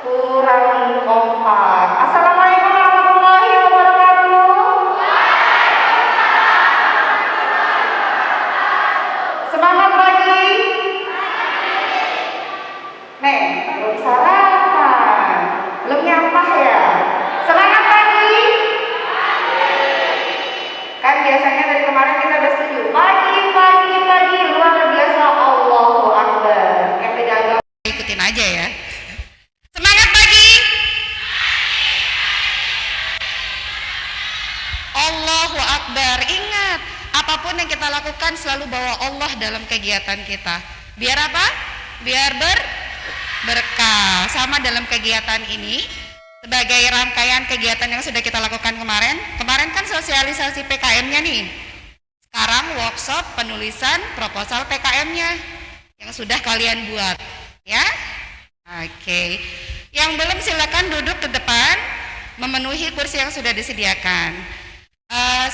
Kurang kompak. Assalamualaikum warahmatullahi wabarakatuh. Semangat pagi. Nek, belum sarapan. Belum nyampah ya. Semangat pagi. Kan biasanya dari kemarin kita udah setuju. Pagi, luar biasa, Allahu Akbar. Yang beda agama ikutin aja ya. Semangat pagi. Allahu Akbar. Ingat, apapun yang kita lakukan selalu bawa Allah dalam kegiatan kita. Biar apa? Biar berkah. Sama dalam kegiatan ini, sebagai rangkaian kegiatan yang sudah kita lakukan kemarin. Kemarin kan sosialisasi PKM-nya nih. Sekarang workshop penulisan proposal PKM-nya yang sudah kalian buat, ya. Oke. Yang belum silakan duduk ke depan, memenuhi kursi yang sudah disediakan.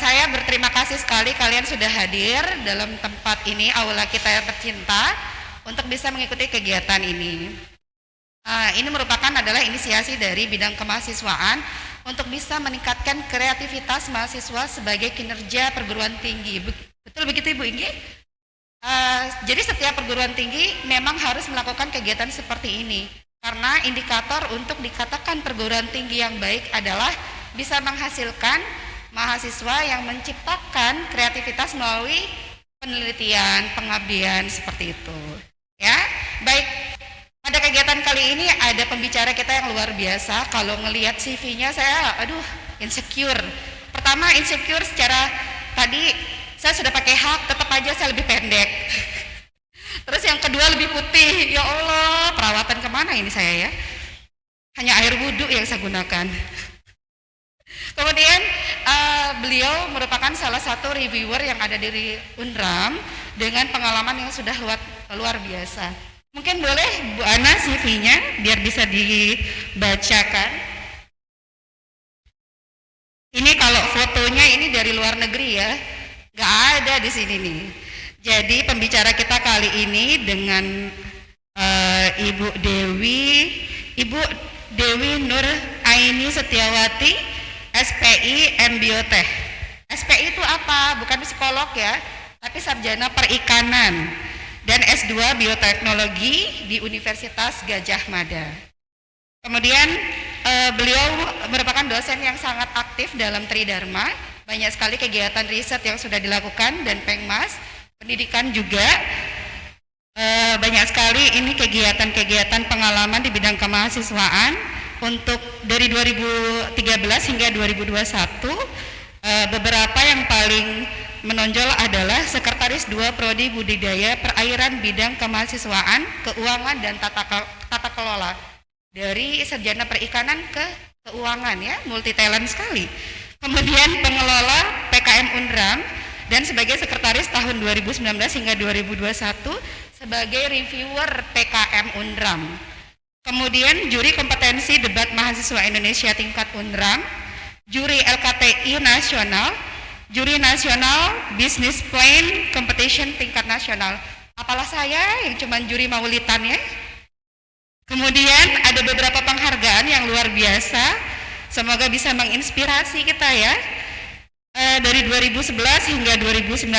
Saya berterima kasih sekali kalian sudah hadir dalam tempat ini, aula kita yang tercinta, untuk bisa mengikuti kegiatan ini. Ini merupakan adalah inisiasi dari bidang kemahasiswaan untuk bisa meningkatkan kreativitas mahasiswa sebagai kinerja perguruan tinggi. Betul begitu Ibu Inggi? Jadi setiap perguruan tinggi memang harus melakukan kegiatan seperti ini, karena indikator untuk dikatakan perguruan tinggi yang baik adalah bisa menghasilkan mahasiswa yang menciptakan kreativitas melalui penelitian, pengabdian, seperti itu. Ya, baik. Pada kegiatan kali ini ada pembicara kita yang luar biasa. Kalau ngelihat CV-nya saya, insecure. Pertama insecure secara tadi saya sudah pakai hak, tetap aja saya lebih pendek. Terus yang kedua lebih putih. Ya Allah, perawatan kemana ini saya ya? Hanya air wudhu yang saya gunakan. Kemudian beliau merupakan salah satu reviewer yang ada di Unram dengan pengalaman yang sudah luar biasa. Mungkin boleh Bu Ana CV-nya biar bisa dibacakan. Ini kalau fotonya ini dari luar negeri ya, nggak ada di sini nih. Jadi pembicara kita kali ini dengan Ibu Dewi Nur Aini Setiawati, SPI MBiotech. SPI itu apa? Bukan psikolog ya, tapi sarjana perikanan dan S2 Bioteknologi di Universitas Gadjah Mada. Kemudian beliau merupakan dosen yang sangat aktif dalam Tridharma, banyak sekali kegiatan riset yang sudah dilakukan dan Pengmas, pendidikan juga, banyak sekali ini kegiatan-kegiatan pengalaman di bidang kemahasiswaan untuk dari 2013 hingga 2021. Beberapa yang paling menonjol adalah Sekretaris 2 Prodi Budidaya Perairan Bidang Kemahasiswaan, Keuangan dan Tata Kelola. Dari sarjana perikanan ke keuangan ya, multi talent sekali. Kemudian pengelola PKM Unram dan sebagai sekretaris tahun 2019 hingga 2021 sebagai reviewer PKM Unram. Kemudian juri kompetensi debat mahasiswa Indonesia tingkat Unram, juri LKTI nasional, juri nasional Business Plan Competition tingkat nasional. Apalah saya yang cuma juri maulitan ya. Kemudian ada beberapa penghargaan yang luar biasa. Semoga bisa menginspirasi kita ya. Dari 2011 hingga 2019,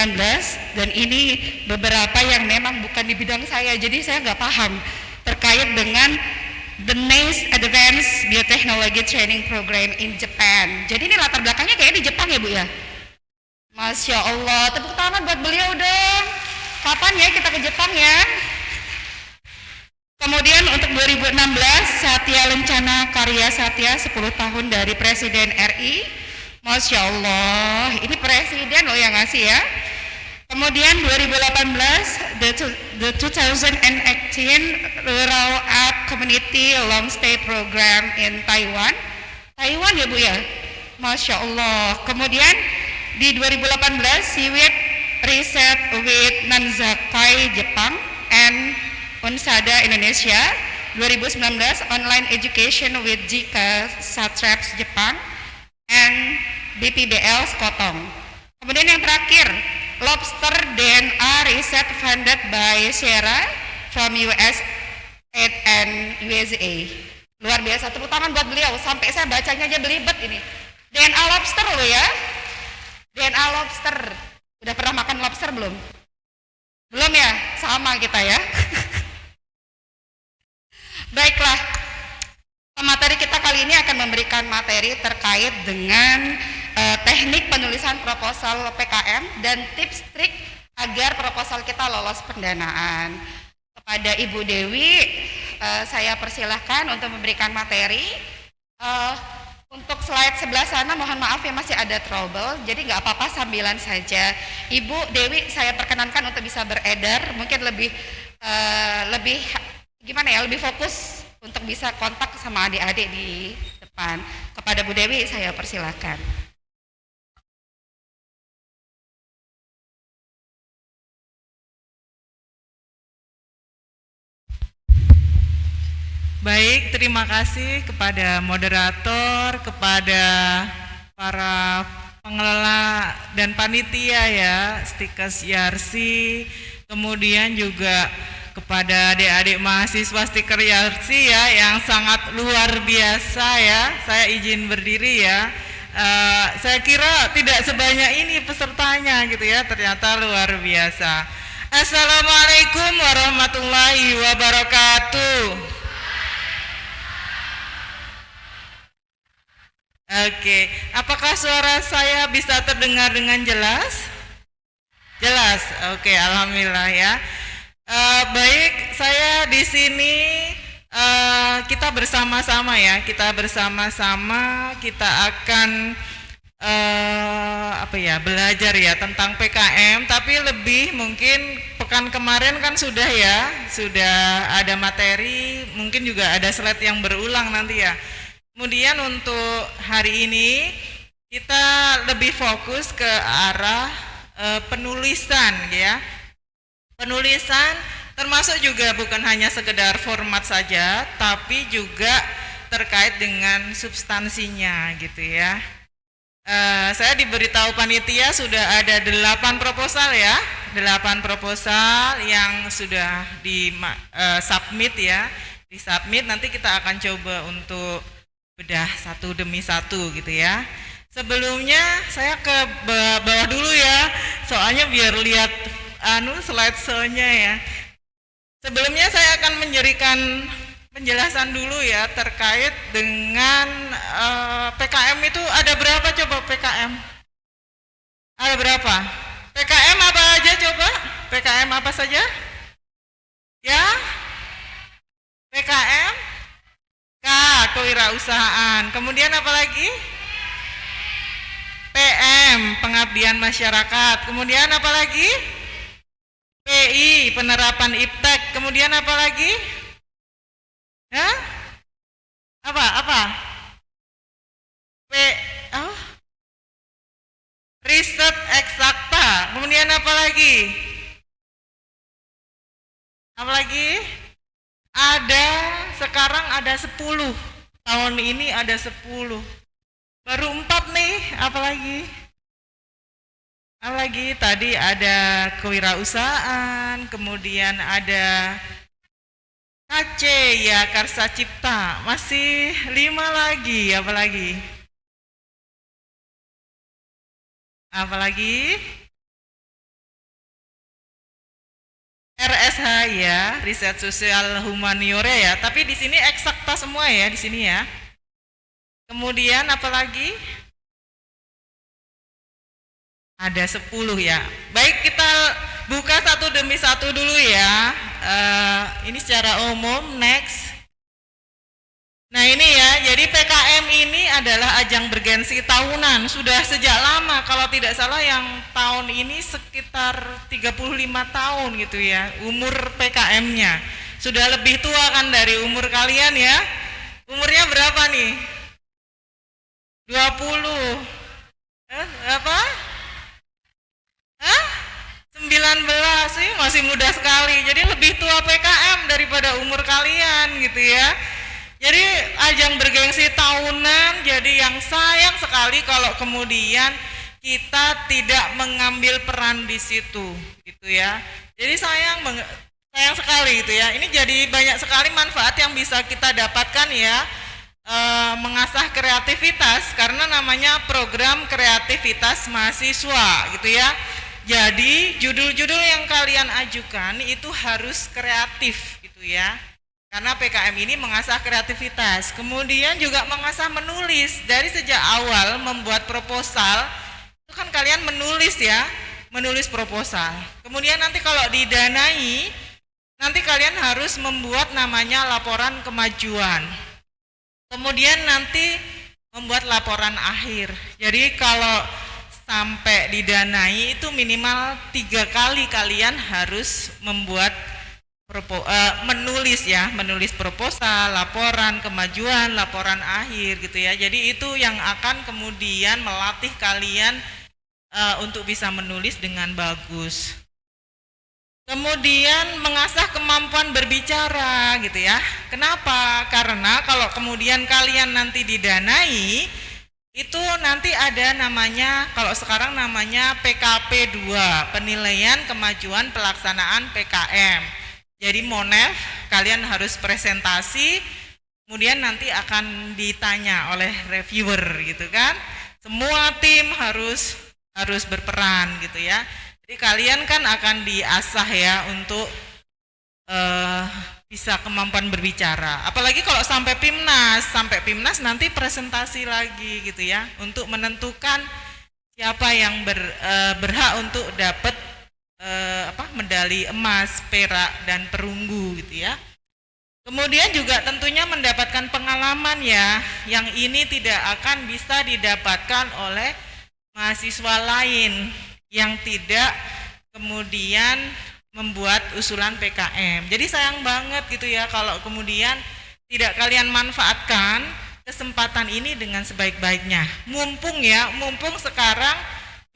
dan ini beberapa yang memang bukan di bidang saya, jadi saya nggak paham terkait dengan The Next Advanced Biotechnology Training Program in Japan. Jadi ini latar belakangnya kayak di Jepang ya Bu ya. Masya Allah, tepuk tangan buat beliau dong. Kapan ya kita ke Jepang ya? Kemudian untuk 2016, Satya Lencana Karya Satya 10 tahun dari Presiden RI. Masya Allah, ini Presiden loh yang ngasih ya. Kemudian 2018, the 2018 Rural App Community Long Stay Program in Taiwan. Taiwan ya Bu ya? Masya Allah. Kemudian di 2018, Seaweed Research with Nanzakai Jepang and Unsada Indonesia. 2019, Online Education with Jika Satraps Jepang and BPBL Skotong. Kemudian yang terakhir, Lobster DNA Research funded by Sierra from US and USA. Luar biasa, tepuk tangan buat beliau. Sampai saya bacanya aja belibet ini. DNA lobster loh ya. DNA lobster. Udah pernah makan lobster belum? Belum ya? Sama kita ya. Baiklah. Materi kita kali ini akan memberikan materi terkait dengan teknik penulisan proposal PKM dan tips trik agar proposal kita lolos pendanaan. Kepada Ibu Dewi, saya persilahkan untuk memberikan materi. Untuk slide sebelah sana mohon maaf ya masih ada trouble, jadi nggak apa-apa sambilan saja. Ibu Dewi saya perkenankan untuk bisa beredar, mungkin lebih gimana ya, lebih fokus untuk bisa kontak sama adik-adik di depan. Kepada Bu Dewi saya persilahkan. Baik, terima kasih kepada moderator, kepada para pengelola dan panitia ya, Stikes Yarsi, kemudian juga kepada adik-adik mahasiswa Stiker Yarsi ya, yang sangat luar biasa ya. Saya izin berdiri ya. Saya kira tidak sebanyak ini pesertanya gitu ya, ternyata luar biasa. Assalamualaikum warahmatullahi wabarakatuh. Oke, apakah suara saya bisa terdengar dengan jelas? Jelas, oke, alhamdulillah ya. Baik, saya di sini kita bersama-sama ya, kita akan belajar ya tentang PKM, tapi lebih mungkin pekan kemarin kan sudah ada materi, mungkin juga ada slide yang berulang nanti ya. Kemudian untuk hari ini kita lebih fokus ke arah penulisan ya. Penulisan termasuk juga bukan hanya sekedar format saja, tapi juga terkait dengan substansinya gitu ya. Saya diberitahu panitia sudah ada 8 proposal ya, 8 proposal yang sudah di submit ya. Di submit nanti kita akan coba untuk bedah satu demi satu gitu ya. Sebelumnya saya ke bawah dulu ya, soalnya biar lihat slide show-nya ya. Sebelumnya saya akan memberikan penjelasan dulu ya terkait dengan PKM itu ada berapa coba PKM? Ada berapa? PKM apa aja coba? PKM apa saja? Ya? PKM? Kewirausahaan. Kemudian apa lagi? PM, pengabdian masyarakat. Kemudian apa lagi? PI, penerapan iptek. Kemudian apa lagi? Ya? Apa? Riset eksakta. Kemudian apa lagi? Apa lagi? Sekarang ada 10. Tahun ini ada 10. Baru 4 nih, apalagi? Apalagi tadi ada kewirausahaan, kemudian ada KC ya, Karsa Cipta. Masih 5 lagi, apalagi? Apalagi? RSH ya, riset sosial humaniora ya, tapi di sini eksakta semua ya di sini ya. Kemudian apalagi? Ada 10 ya. Baik, kita buka satu demi satu dulu ya. Ini secara umum, next. Nah ini ya, jadi PKM ini adalah ajang bergensi tahunan, sudah sejak lama, kalau tidak salah yang tahun ini sekitar 35 tahun gitu ya, umur PKM-nya. Sudah lebih tua kan dari umur kalian ya. Umurnya berapa nih? 20. Apa? 19, masih muda sekali, jadi lebih tua PKM daripada umur kalian gitu ya. Jadi ajang bergengsi tahunan, jadi yang sayang sekali kalau kemudian kita tidak mengambil peran di situ, gitu ya. Jadi sayang sayang sekali gitu ya. Ini jadi banyak sekali manfaat yang bisa kita dapatkan ya, mengasah kreativitas karena namanya program kreativitas mahasiswa gitu ya. Jadi judul-judul yang kalian ajukan itu harus kreatif gitu ya. Karena PKM ini mengasah kreativitas, kemudian juga mengasah menulis. Dari sejak awal membuat proposal, itu kan kalian menulis ya, menulis proposal. Kemudian nanti kalau didanai, nanti kalian harus membuat namanya laporan kemajuan. Kemudian nanti membuat laporan akhir. Jadi kalau sampai didanai itu minimal 3 kali kalian harus membuat menulis ya, menulis proposal, laporan kemajuan, laporan akhir gitu ya. Jadi itu yang akan kemudian melatih kalian untuk bisa menulis dengan bagus. Kemudian mengasah kemampuan berbicara gitu ya. Kenapa? Karena kalau kemudian kalian nanti didanai, itu nanti ada namanya, kalau sekarang namanya PKP 2, penilaian kemajuan pelaksanaan PKM. Jadi Monef, kalian harus presentasi, kemudian nanti akan ditanya oleh reviewer gitu kan. Semua tim harus berperan gitu ya. Jadi kalian kan akan diasah ya untuk bisa kemampuan berbicara. Apalagi kalau sampai PIMNAS nanti presentasi lagi gitu ya, untuk menentukan siapa yang berhak untuk dapat medali emas, perak, dan perunggu gitu ya. Kemudian juga tentunya mendapatkan pengalaman ya, yang ini tidak akan bisa didapatkan oleh mahasiswa lain yang tidak kemudian membuat usulan PKM. Jadi sayang banget gitu ya kalau kemudian tidak kalian manfaatkan kesempatan ini dengan sebaik-baiknya. Mumpung sekarang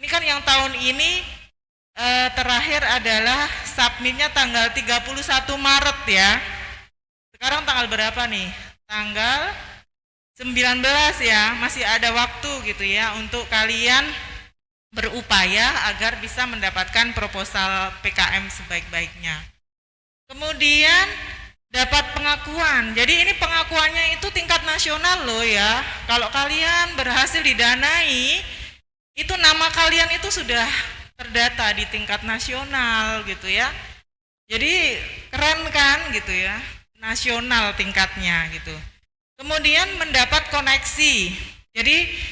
ini kan yang tahun ini terakhir adalah submitnya tanggal 31 Maret ya. Sekarang tanggal berapa nih? Tanggal 19 ya, masih ada waktu gitu ya untuk kalian berupaya agar bisa mendapatkan proposal PKM sebaik-baiknya. Kemudian dapat pengakuan. Jadi ini pengakuannya itu tingkat nasional loh ya. Kalau kalian berhasil didanai, itu nama kalian itu sudah terdata di tingkat nasional gitu ya. Jadi keren kan gitu ya, nasional tingkatnya gitu. Kemudian mendapat koneksi. Jadi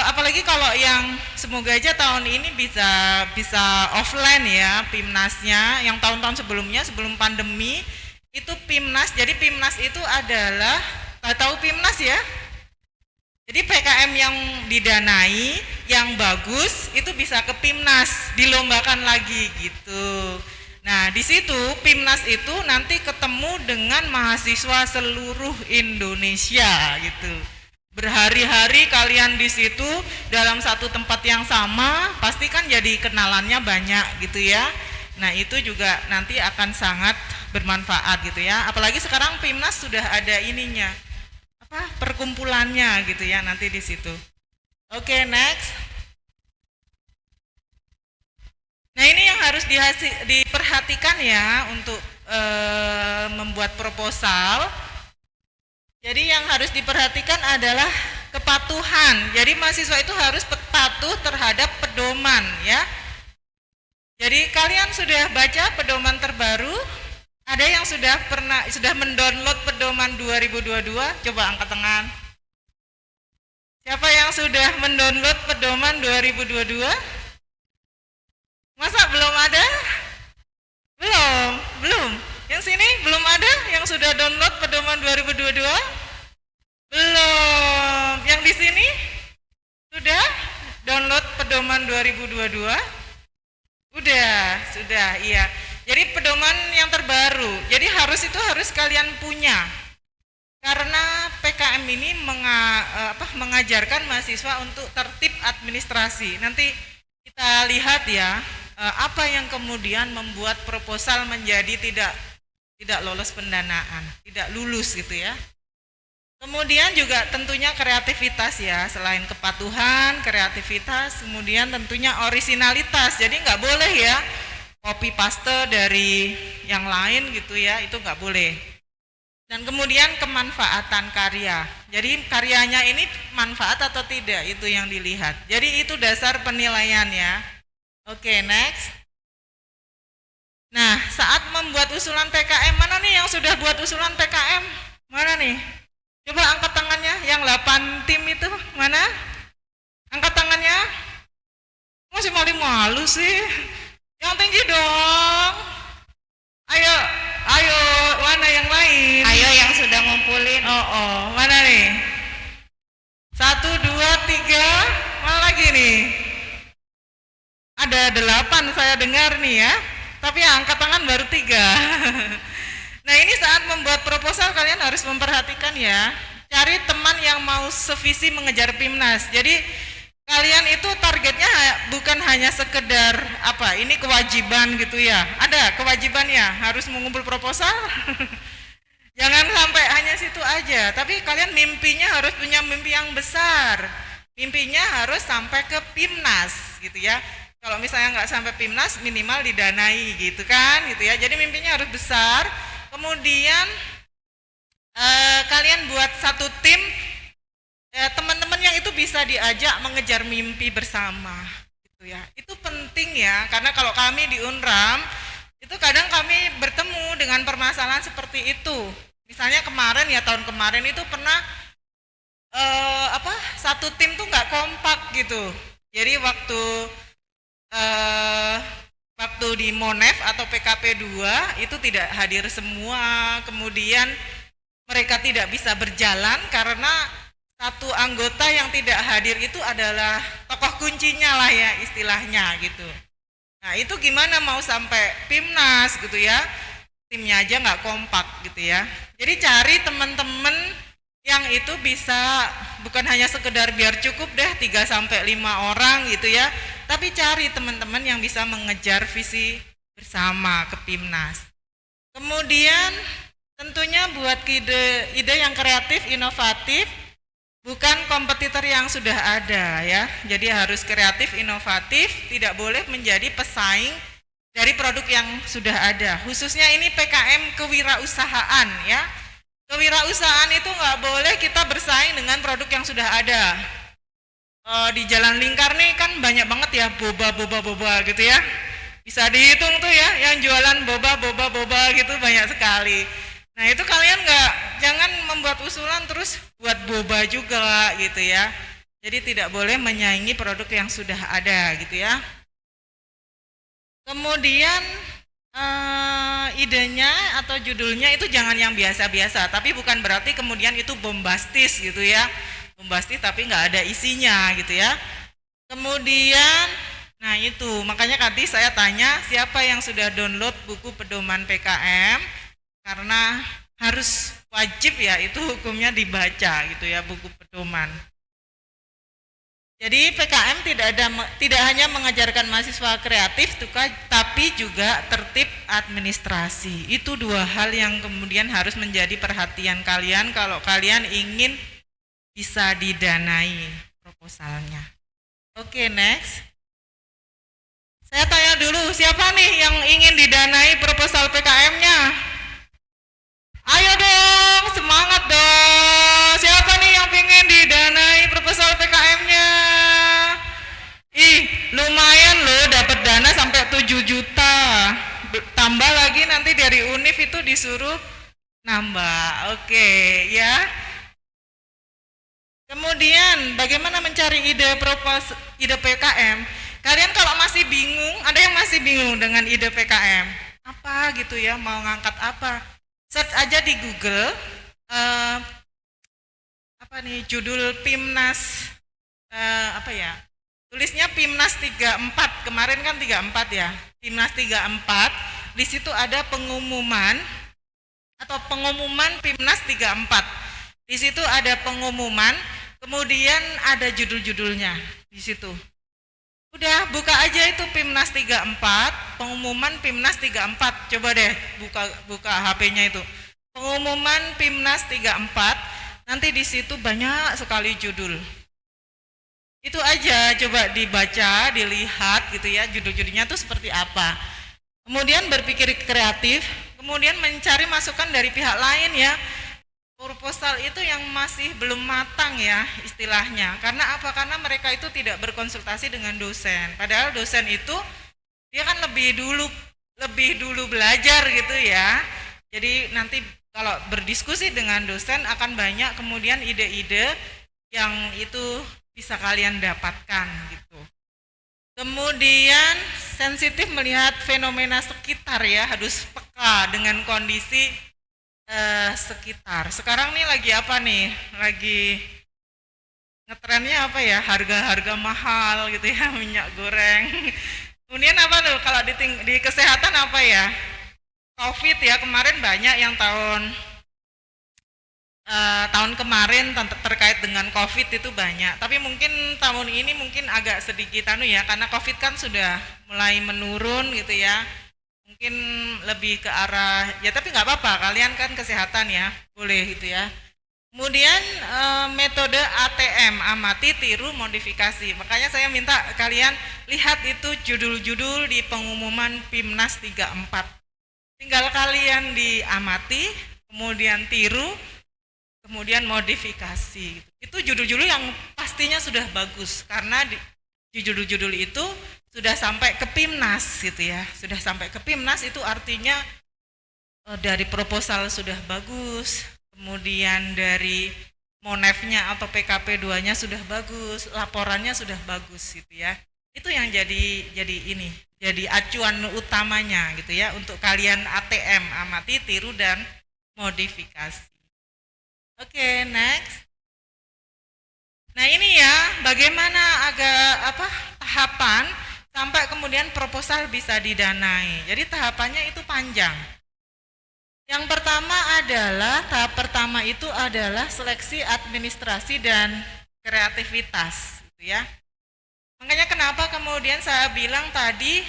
apalagi kalau yang semoga aja tahun ini bisa offline ya PIMNASnya. Yang tahun-tahun sebelumnya sebelum pandemi itu PIMNAS. Jadi PIMNAS itu adalah, tahu PIMNAS ya? Jadi PKM yang didanai, yang bagus itu bisa ke PIMNAS, dilombakan lagi gitu. Nah di situ PIMNAS itu nanti ketemu dengan mahasiswa seluruh Indonesia gitu. Berhari-hari kalian di situ dalam satu tempat yang sama, pasti kan jadi kenalannya banyak gitu ya. Nah itu juga nanti akan sangat bermanfaat gitu ya. Apalagi sekarang PIMNAS sudah ada ininya, perkumpulannya gitu ya nanti di situ. Oke, next. Nah ini yang harus diperhatikan ya untuk membuat proposal. Jadi yang harus diperhatikan adalah kepatuhan. Jadi mahasiswa itu harus patuh terhadap pedoman ya. Jadi kalian sudah baca pedoman terbaru? Ada yang sudah mendownload pedoman 2022? Coba angkat tangan. Siapa yang sudah mendownload pedoman 2022? Masa belum ada? Belum. Yang sini belum ada yang sudah download pedoman 2022? Belum. Yang di sini sudah download pedoman 2022? Sudah, iya. Jadi pedoman yang terbaru. Jadi harus kalian punya. Karena PKM ini mengajarkan mahasiswa untuk tertib administrasi. Nanti kita lihat ya, apa yang kemudian membuat proposal menjadi tidak lolos pendanaan, tidak lulus gitu ya. Kemudian juga tentunya kreativitas ya, selain kepatuhan, kreativitas, kemudian tentunya orisinalitas. Jadi nggak boleh ya copy paste dari yang lain gitu ya, itu nggak boleh. Dan kemudian kemanfaatan karya. Jadi karyanya ini manfaat atau tidak, itu yang dilihat. Jadi itu dasar penilaian ya. Oke, next. Nah, saat membuat usulan PKM, mana nih yang sudah buat usulan PKM? Mana nih? Coba angkat tangannya, yang 8 tim itu mana? Angkat tangannya. Masih malu-malu sih. Yang tinggi dong. Ayo, ayo, mana yang lain? Ayo yang sudah ngumpulin. Mana nih? 1, 2, 3, mana lagi nih? Ada 8 saya dengar nih ya. Tapi angkat tangan baru 3. Nah, ini saat membuat proposal kalian harus memperhatikan ya. Cari teman yang mau sevisi mengejar PIMNAS. Jadi kalian itu targetnya bukan hanya sekedar apa, ini kewajiban gitu ya. Ada kewajibannya, harus mengumpul proposal. Jangan sampai hanya situ aja. Tapi kalian mimpinya harus punya mimpi yang besar. Mimpinya harus sampai ke PIMNAS gitu ya. Kalau misalnya nggak sampai PIMNAS, minimal didanai gitu kan, gitu ya. Jadi mimpinya harus besar. Kemudian kalian buat satu tim, teman-teman yang itu bisa diajak mengejar mimpi bersama, gitu ya. Itu penting ya, karena kalau kami di UNRAM itu kadang kami bertemu dengan permasalahan seperti itu. Misalnya kemarin ya, tahun kemarin itu pernah satu tim tuh nggak kompak gitu. Jadi waktu di MONEF atau PKP 2 itu tidak hadir semua, kemudian mereka tidak bisa berjalan karena satu anggota yang tidak hadir itu adalah tokoh kuncinya lah ya istilahnya gitu. Nah, itu gimana mau sampai PIMNAS gitu ya, timnya aja nggak kompak gitu ya. Jadi cari teman-teman yang itu bisa bukan hanya sekedar biar cukup deh 3-5 orang gitu ya, tapi cari teman-teman yang bisa mengejar visi bersama ke PIMNAS. Kemudian tentunya buat ide yang kreatif, inovatif, bukan kompetitor yang sudah ada ya. Jadi harus kreatif, inovatif, tidak boleh menjadi pesaing dari produk yang sudah ada. Khususnya ini PKM kewirausahaan ya. Kewirausahaan itu nggak boleh kita bersaing dengan produk yang sudah ada. Di Jalan Lingkar nih kan banyak banget ya boba gitu ya. Bisa dihitung tuh ya, yang jualan boba gitu banyak sekali. Nah, itu kalian jangan membuat usulan terus buat boba juga gitu ya. Jadi tidak boleh menyaingi produk yang sudah ada gitu ya. Kemudian idenya atau judulnya itu jangan yang biasa-biasa, tapi bukan berarti kemudian itu bombastis gitu ya. Bombastis tapi nggak ada isinya gitu ya. Kemudian, nah itu makanya tadi saya tanya siapa yang sudah download buku pedoman PKM, karena harus wajib ya, itu hukumnya dibaca gitu ya buku pedoman. Jadi PKM tidak hanya mengajarkan mahasiswa kreatif, tapi juga tertib administrasi. Itu 2 hal yang kemudian harus menjadi perhatian kalian kalau kalian ingin bisa didanai proposalnya. Oke, next. Saya tanya dulu, siapa nih yang ingin didanai proposal PKM-nya? Ayo dong, semangat dong. Siapa nih yang ingin didanai proposal PKM-nya? Lumayan loh, dapat dana sampai 7 juta. Tambah lagi nanti dari UNIF itu disuruh nambah. Oke, ya. Kemudian bagaimana mencari ide PKM? Kalian kalau masih bingung, ada yang masih bingung dengan ide PKM, apa gitu ya, mau ngangkat apa? Search aja di Google judul PIMNAS tulisnya PIMNAS 34, kemarin kan 34 ya, PIMNAS 34, di situ ada pengumuman PIMNAS 34, di situ ada pengumuman, kemudian ada judul-judulnya di situ. Udah, buka aja itu PIMNAS 34, pengumuman PIMNAS 34, coba deh buka HP-nya itu, pengumuman PIMNAS 34, nanti di situ banyak sekali judul. Itu aja coba dibaca, dilihat gitu ya, judul-judulnya tuh seperti apa. Kemudian berpikir kreatif, kemudian mencari masukan dari pihak lain ya. Proposal itu yang masih belum matang ya istilahnya. Karena apa? Karena mereka itu tidak berkonsultasi dengan dosen. Padahal dosen itu dia kan lebih dulu belajar gitu ya. Jadi nanti kalau berdiskusi dengan dosen akan banyak kemudian ide-ide yang itu bisa kalian dapatkan gitu. Kemudian sensitif melihat fenomena sekitar ya, harus peka dengan kondisi sekitar. Sekarang nih lagi apa nih? Lagi ngetrennya apa ya? Harga-harga mahal gitu ya, minyak goreng. Kemudian apa tuh kalau di kesehatan apa ya? Covid ya, kemarin banyak yang tahun kemarin terkait dengan Covid itu banyak. Tapi mungkin tahun ini mungkin agak sedikit ya, karena Covid kan sudah mulai menurun gitu ya. Mungkin lebih ke arah ya, tapi nggak apa-apa, kalian kan kesehatan ya, boleh gitu ya. Kemudian metode ATM, amati, tiru, modifikasi. Makanya saya minta kalian lihat itu judul-judul di pengumuman PIMNAS 34. Tinggal kalian diamati, kemudian tiru, kemudian modifikasi. Itu judul-judul yang pastinya sudah bagus, karena di judul-judul itu sudah sampai ke PIMNAS gitu ya. Sudah sampai ke PIMNAS itu artinya dari proposal sudah bagus, kemudian dari monefnya atau PKP 2-nya sudah bagus, laporannya sudah bagus gitu ya. Itu yang jadi acuan utamanya gitu ya untuk kalian ATM, amati, tiru, dan modifikasi. Oke, next. Nah ini ya, bagaimana tahapan sampai kemudian proposal bisa didanai. Jadi tahapannya itu panjang. Yang pertama tahap pertama itu adalah seleksi administrasi dan kreativitas, gitu ya. Makanya kenapa kemudian saya bilang tadi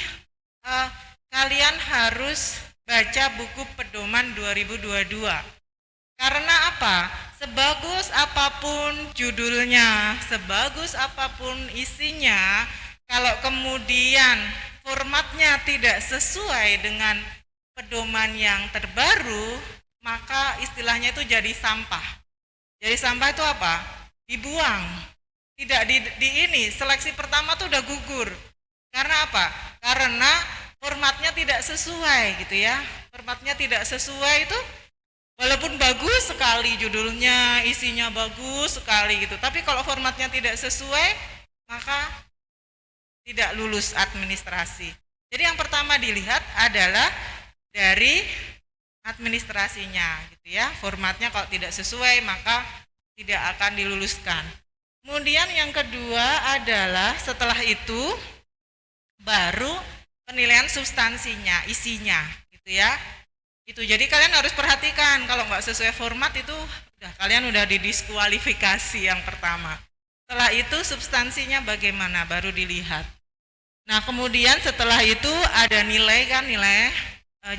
kalian harus baca buku pedoman 2022. Karena apa? Sebagus apapun judulnya, sebagus apapun isinya, kalau kemudian formatnya tidak sesuai dengan pedoman yang terbaru, maka istilahnya itu jadi sampah. Jadi sampah itu apa? Dibuang. Tidak seleksi pertama tuh udah gugur. Karena apa? Karena formatnya tidak sesuai gitu ya. Formatnya tidak sesuai itu walaupun bagus sekali judulnya, isinya bagus sekali gitu. Tapi kalau formatnya tidak sesuai, maka tidak lulus administrasi. Jadi yang pertama dilihat adalah dari administrasinya gitu ya. Formatnya kalau tidak sesuai maka tidak akan diluluskan. Kemudian yang kedua adalah setelah itu baru penilaian substansinya, isinya gitu ya. Itu jadi kalian harus perhatikan kalau nggak sesuai format itu kalian udah didiskualifikasi yang pertama. Setelah itu substansinya bagaimana baru dilihat. Nah kemudian setelah itu ada nilai kan,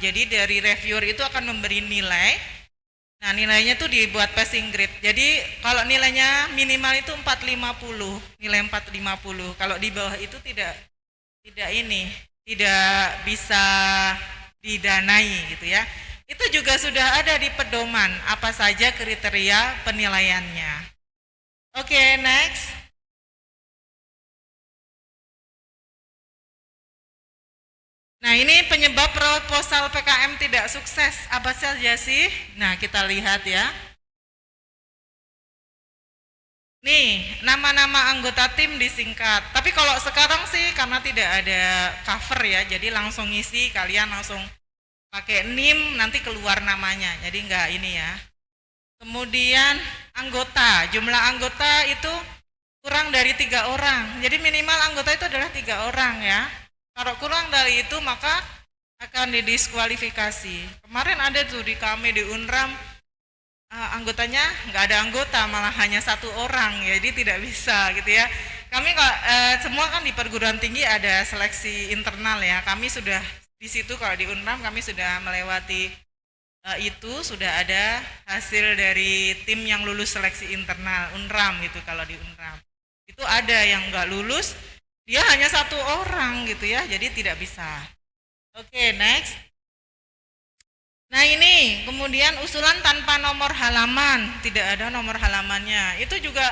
jadi dari reviewer itu akan memberi nilai. Nah nilainya tuh dibuat passing grade. Jadi kalau nilainya minimal itu 450, nilai 450. Kalau di bawah itu tidak bisa didanai gitu ya. Itu juga sudah ada di pedoman apa saja kriteria penilaiannya. Oke, next. Nah ini penyebab proposal PKM tidak sukses apa saja sih? Nah kita lihat ya. Nih nama-nama anggota tim disingkat. Tapi kalau sekarang sih karena tidak ada cover ya, jadi langsung ngisi, kalian langsung pakai NIM nanti keluar namanya. Jadi enggak ini ya. Kemudian anggota, jumlah anggota itu kurang dari 3 orang. Jadi minimal anggota itu adalah 3 orang ya. Kalau kurang dari itu maka akan didiskualifikasi. Kemarin ada tuh di kami di Unram anggotanya nggak ada anggota, malah hanya 1 orang, jadi tidak bisa gitu ya. Kami semua kan di perguruan tinggi ada seleksi internal ya. Kami sudah di situ kalau di Unram kami sudah melewati itu sudah ada hasil dari tim yang lulus seleksi internal Unram gitu. Kalau di Unram itu ada yang nggak lulus. Dia hanya 1 orang gitu ya, jadi tidak bisa. Oke, next. Nah ini kemudian usulan tanpa nomor halaman, tidak ada nomor halamannya. Itu juga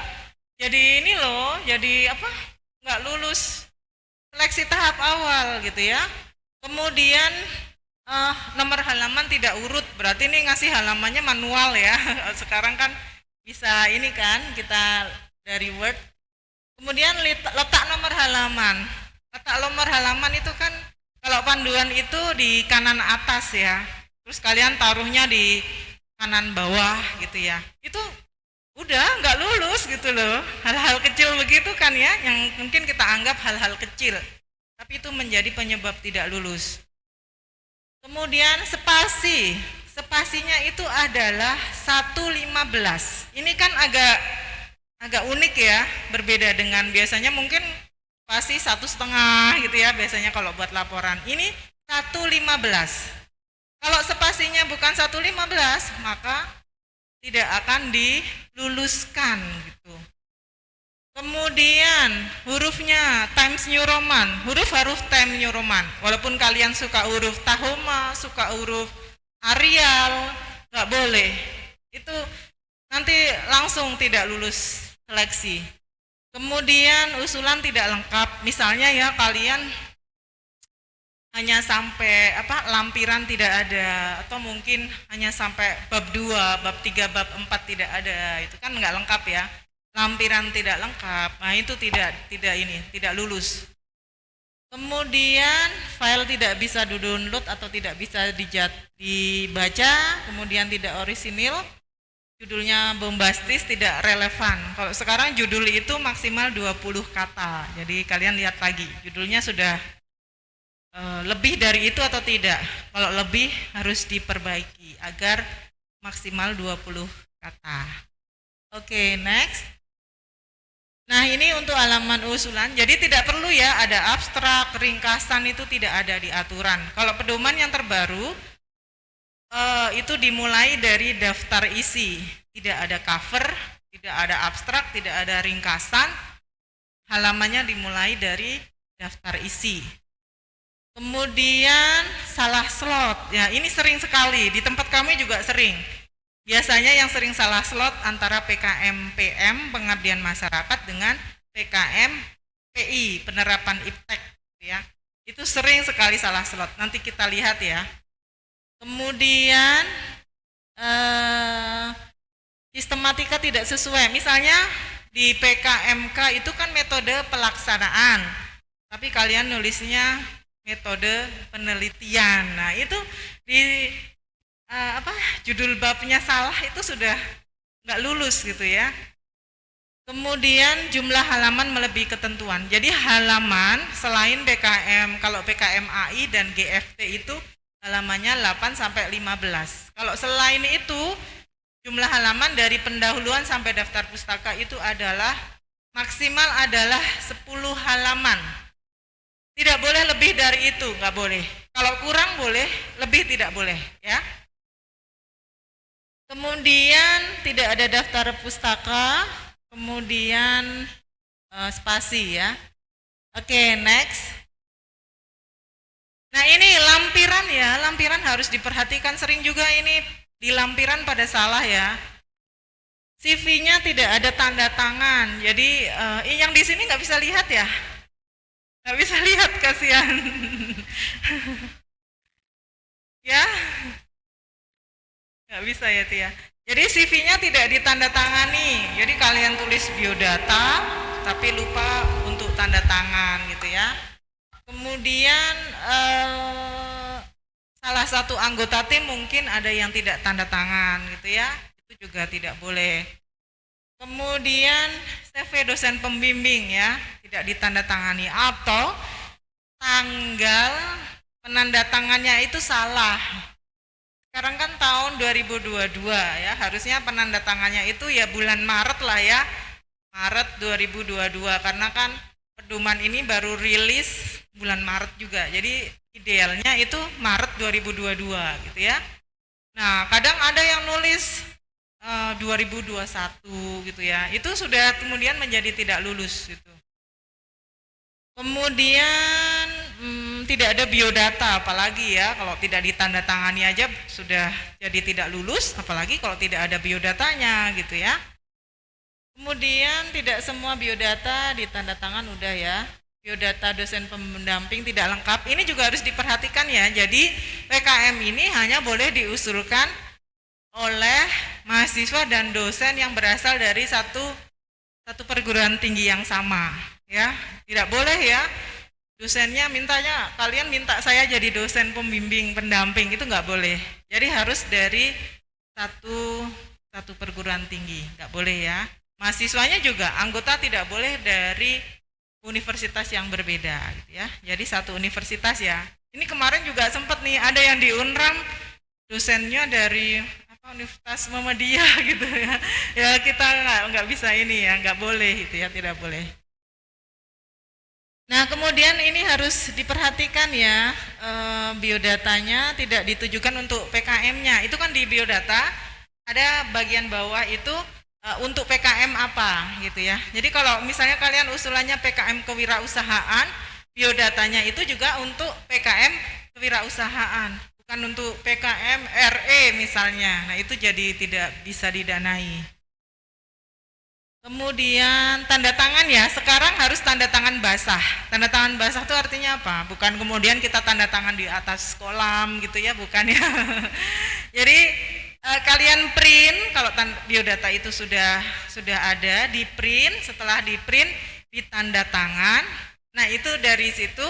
jadi ini loh, jadi apa? Nggak lulus seleksi tahap awal gitu ya. Kemudian nomor halaman tidak urut, berarti ini ngasih halamannya manual ya. Sekarang kan bisa ini kan kita dari Word. Kemudian letak nomor halaman. Letak nomor halaman itu kan kalau panduan itu di kanan atas ya. Terus kalian taruhnya di kanan bawah gitu ya. Itu udah nggak lulus gitu loh. Hal-hal kecil begitu kan ya, yang mungkin kita anggap hal-hal kecil. Tapi itu menjadi penyebab tidak lulus. Kemudian spasi. Spasinya itu adalah 1:15. Ini kan agak unik ya, berbeda dengan biasanya mungkin spasi 1,5 gitu ya biasanya kalau buat laporan. Ini 1:15. Kalau spasinya bukan 1:15, maka tidak akan diluluskan gitu. Kemudian hurufnya Times New Roman, huruf Times New Roman. Walaupun kalian suka huruf Tahoma, suka huruf Arial, nggak boleh. Itu nanti langsung tidak lulus seleksi. Kemudian usulan tidak lengkap, misalnya ya kalian hanya sampai lampiran tidak ada, atau mungkin hanya sampai bab 2, bab 3, bab 4 tidak ada, itu kan nggak lengkap ya. Lampiran tidak lengkap, nah itu tidak lulus. Kemudian file tidak bisa di-download atau tidak bisa dibaca, kemudian tidak orisinil, judulnya bombastis, tidak relevan. Kalau sekarang judul itu maksimal 20 kata, jadi kalian lihat lagi, judulnya sudah lebih dari itu atau tidak. Kalau lebih harus diperbaiki agar maksimal 20 kata. Oke, next. Nah ini untuk halaman usulan, jadi tidak perlu ya ada abstrak, ringkasan, itu tidak ada di aturan. Kalau pedoman yang terbaru itu dimulai dari daftar isi, tidak ada cover, tidak ada abstrak, tidak ada ringkasan, halamannya dimulai dari daftar isi. Kemudian salah slot, ya ini sering sekali, di tempat kami juga sering. Biasanya yang sering salah slot antara PKM PM, pengabdian masyarakat, dengan PKM PI, penerapan iptek ya. Itu sering sekali salah slot, nanti kita lihat ya. Kemudian sistematika tidak sesuai, misalnya di PKMK itu kan metode pelaksanaan, tapi kalian nulisnya metode penelitian. Nah itu di judul babnya salah, itu sudah nggak lulus gitu ya. Kemudian jumlah halaman melebihi ketentuan. Jadi halaman selain PKM, kalau PKM AI dan GFT itu halamannya 8-15. Kalau selain itu jumlah halaman dari pendahuluan sampai daftar pustaka itu adalah maksimal adalah 10 halaman. Tidak boleh lebih dari itu, nggak boleh. Kalau kurang boleh, lebih tidak boleh ya. Kemudian tidak ada daftar pustaka, kemudian spasi ya. Oke, next. Nah ini lampiran ya, lampiran harus diperhatikan, sering juga ini di lampiran pada salah ya. CV-nya tidak ada tanda tangan, jadi yang di sini nggak bisa lihat ya. Nggak bisa lihat, kasihan. Ya, nggak bisa ya Tia. Jadi CV-nya tidak ditandatangani. Jadi kalian tulis biodata, tapi lupa untuk tanda tangan gitu ya. Kemudian salah satu anggota tim mungkin ada yang tidak tanda tangan gitu ya. Itu juga tidak boleh. Kemudian CV dosen pembimbing ya, tidak ditandatangani, atau tanggal penandatangannya itu salah. Sekarang kan tahun 2022 ya, harusnya penandatangannya itu ya bulan Maret lah ya, Maret 2022, karena kan pedoman ini baru rilis bulan Maret juga, jadi idealnya itu Maret 2022 gitu ya. Nah kadang ada yang nulis 2021 gitu ya, itu sudah kemudian menjadi tidak lulus gitu. Kemudian tidak ada biodata, apalagi ya kalau tidak ditandatangani aja sudah jadi tidak lulus, apalagi kalau tidak ada biodatanya gitu ya. Kemudian tidak semua biodata ditandatangan udah ya. Biodata dosen pendamping tidak lengkap. Ini juga harus diperhatikan ya. Jadi PKM ini hanya boleh diusulkan oleh mahasiswa dan dosen yang berasal dari satu perguruan tinggi yang sama ya. Tidak boleh ya dosennya mintanya kalian minta saya jadi dosen pembimbing pendamping, itu nggak boleh. Jadi harus dari satu perguruan tinggi, nggak boleh ya. Mahasiswanya juga anggota tidak boleh dari universitas yang berbeda gitu ya. Jadi satu universitas ya. Ini kemarin juga sempat nih ada yang di Unram dosennya dari Universitas Muhammadiyah gitu ya. Ya kita nggak bisa ini ya, nggak boleh itu ya, tidak boleh. Nah kemudian ini harus diperhatikan ya, biodatanya tidak ditujukan untuk PKM-nya. Itu kan di biodata ada bagian bawah itu untuk PKM apa gitu ya. Jadi kalau misalnya kalian usulannya PKM kewirausahaan, biodatanya itu juga untuk PKM kewirausahaan, bukan untuk PKM RE misalnya. Nah itu jadi tidak bisa didanai. Kemudian tanda tangan ya, sekarang harus tanda tangan basah. Tanda tangan basah itu artinya apa? Bukan kemudian kita tanda tangan di atas kolam gitu ya, bukan ya. Jadi kalian print, kalau biodata itu sudah ada, di print, setelah di print ditanda tangan. Nah itu dari situ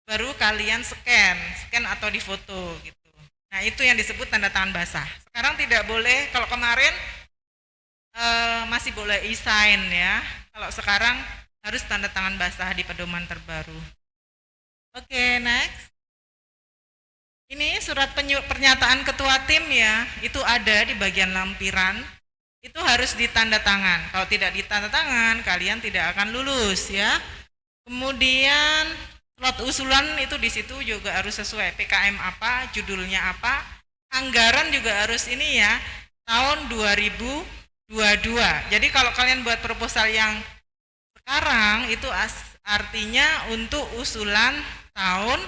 baru kalian scan atau difoto gitu. Nah itu yang disebut tanda tangan basah. Sekarang tidak boleh, kalau kemarin masih boleh e-sign ya. Kalau sekarang harus tanda tangan basah di pedoman terbaru. Oke, next. Ini surat pernyataan ketua tim ya, itu ada di bagian lampiran. Itu harus ditanda tangan. Kalau tidak ditanda tangan, kalian tidak akan lulus ya. Kemudian slot usulan itu di situ juga harus sesuai PKM apa, judulnya apa. Anggaran juga harus ini ya, tahun 2022. Jadi kalau kalian buat proposal yang sekarang itu artinya untuk usulan tahun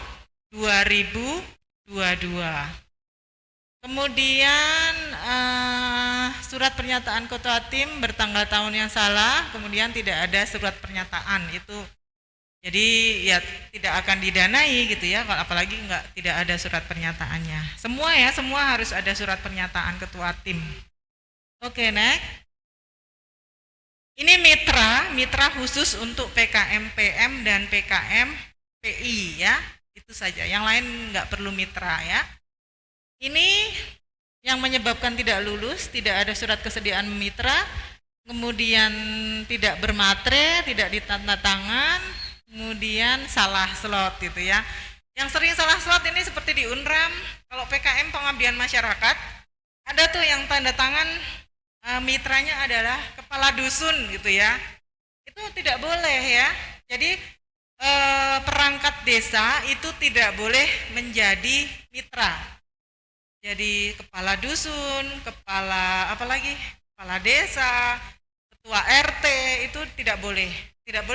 2022. Kemudian surat pernyataan ketua tim bertanggal tahun yang salah, kemudian tidak ada surat pernyataan itu. Jadi ya tidak akan didanai gitu ya, apalagi tidak ada surat pernyataannya. Semua harus ada surat pernyataan ketua tim. Oke, next. Ini mitra khusus untuk PKM PM dan PKM PI ya. Itu saja, yang lain nggak perlu mitra ya. Ini yang menyebabkan tidak lulus, tidak ada surat kesediaan mitra, kemudian tidak bermatre, tidak ditanda tangan, kemudian salah slot gitu ya. Yang sering salah slot ini seperti di Unram, kalau PKM pengabdian masyarakat, ada tuh yang tanda tangan mitranya adalah kepala dusun gitu ya. Itu tidak boleh ya. Jadi perangkat desa itu tidak boleh menjadi mitra. Jadi kepala dusun, kepala desa, ketua RT itu tidak boleh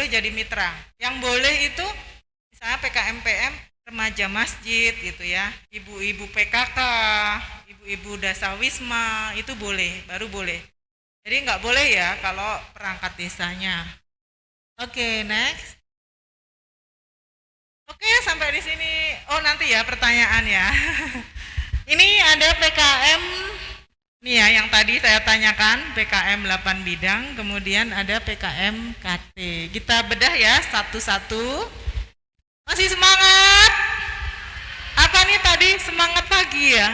jadi mitra. Yang boleh itu misalnya PKM PM remaja masjid gitu ya, ibu-ibu PKK, ibu-ibu dasawisma itu boleh, baru boleh. Jadi nggak boleh ya kalau perangkat desanya. Oke, next. Oke, sampai di sini. Oh, nanti ya pertanyaan ya. Ini ada PKM nih ya yang tadi saya tanyakan, PKM 8 bidang, kemudian ada PKM KT. Kita bedah ya satu-satu. Masih semangat? Apa nih tadi semangat pagi ya?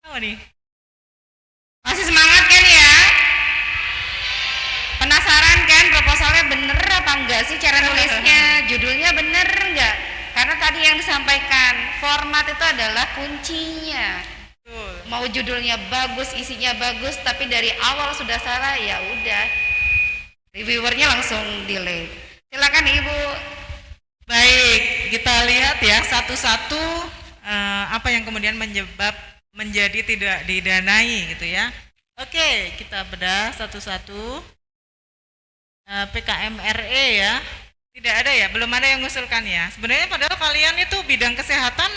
Apa nih? Masih semangat kan ya? Penasaran kan proposalnya bener apa enggak sih cara nulisnya? Judulnya bener enggak? Karena tadi yang disampaikan, format itu adalah kuncinya. Mau judulnya bagus, isinya bagus, tapi dari awal sudah salah, ya udah. Reviewernya langsung delete. Silakan Ibu. Baik, kita lihat ya satu-satu apa yang kemudian menjadi tidak didanai gitu ya. Oke, kita bedah satu-satu. PKM RE ya. Tidak ada ya, belum ada yang ngusulkan ya. Sebenarnya padahal kalian itu bidang kesehatan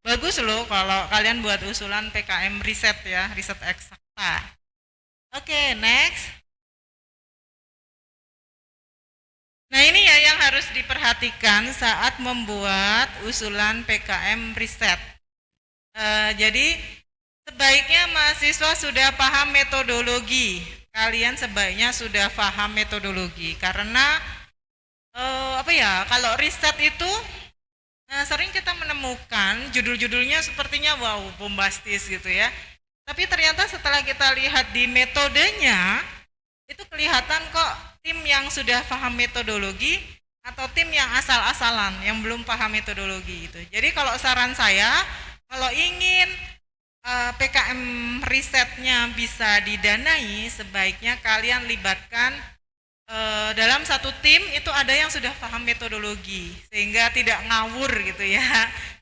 bagus loh kalau kalian buat usulan PKM riset ya, riset eksakta. Oke, next. Nah ini ya yang harus diperhatikan saat membuat usulan PKM riset. Jadi sebaiknya mahasiswa sudah paham metodologi. Kalian sebaiknya sudah paham metodologi karena apa ya? Kalau riset itu sering kita menemukan judul-judulnya sepertinya wow bombastis gitu ya. Tapi ternyata setelah kita lihat di metodenya itu kelihatan kok tim yang sudah paham metodologi atau tim yang asal-asalan yang belum paham metodologi itu. Jadi kalau saran saya kalau ingin PKM risetnya bisa didanai sebaiknya kalian libatkan dalam satu tim itu ada yang sudah paham metodologi sehingga tidak ngawur gitu ya,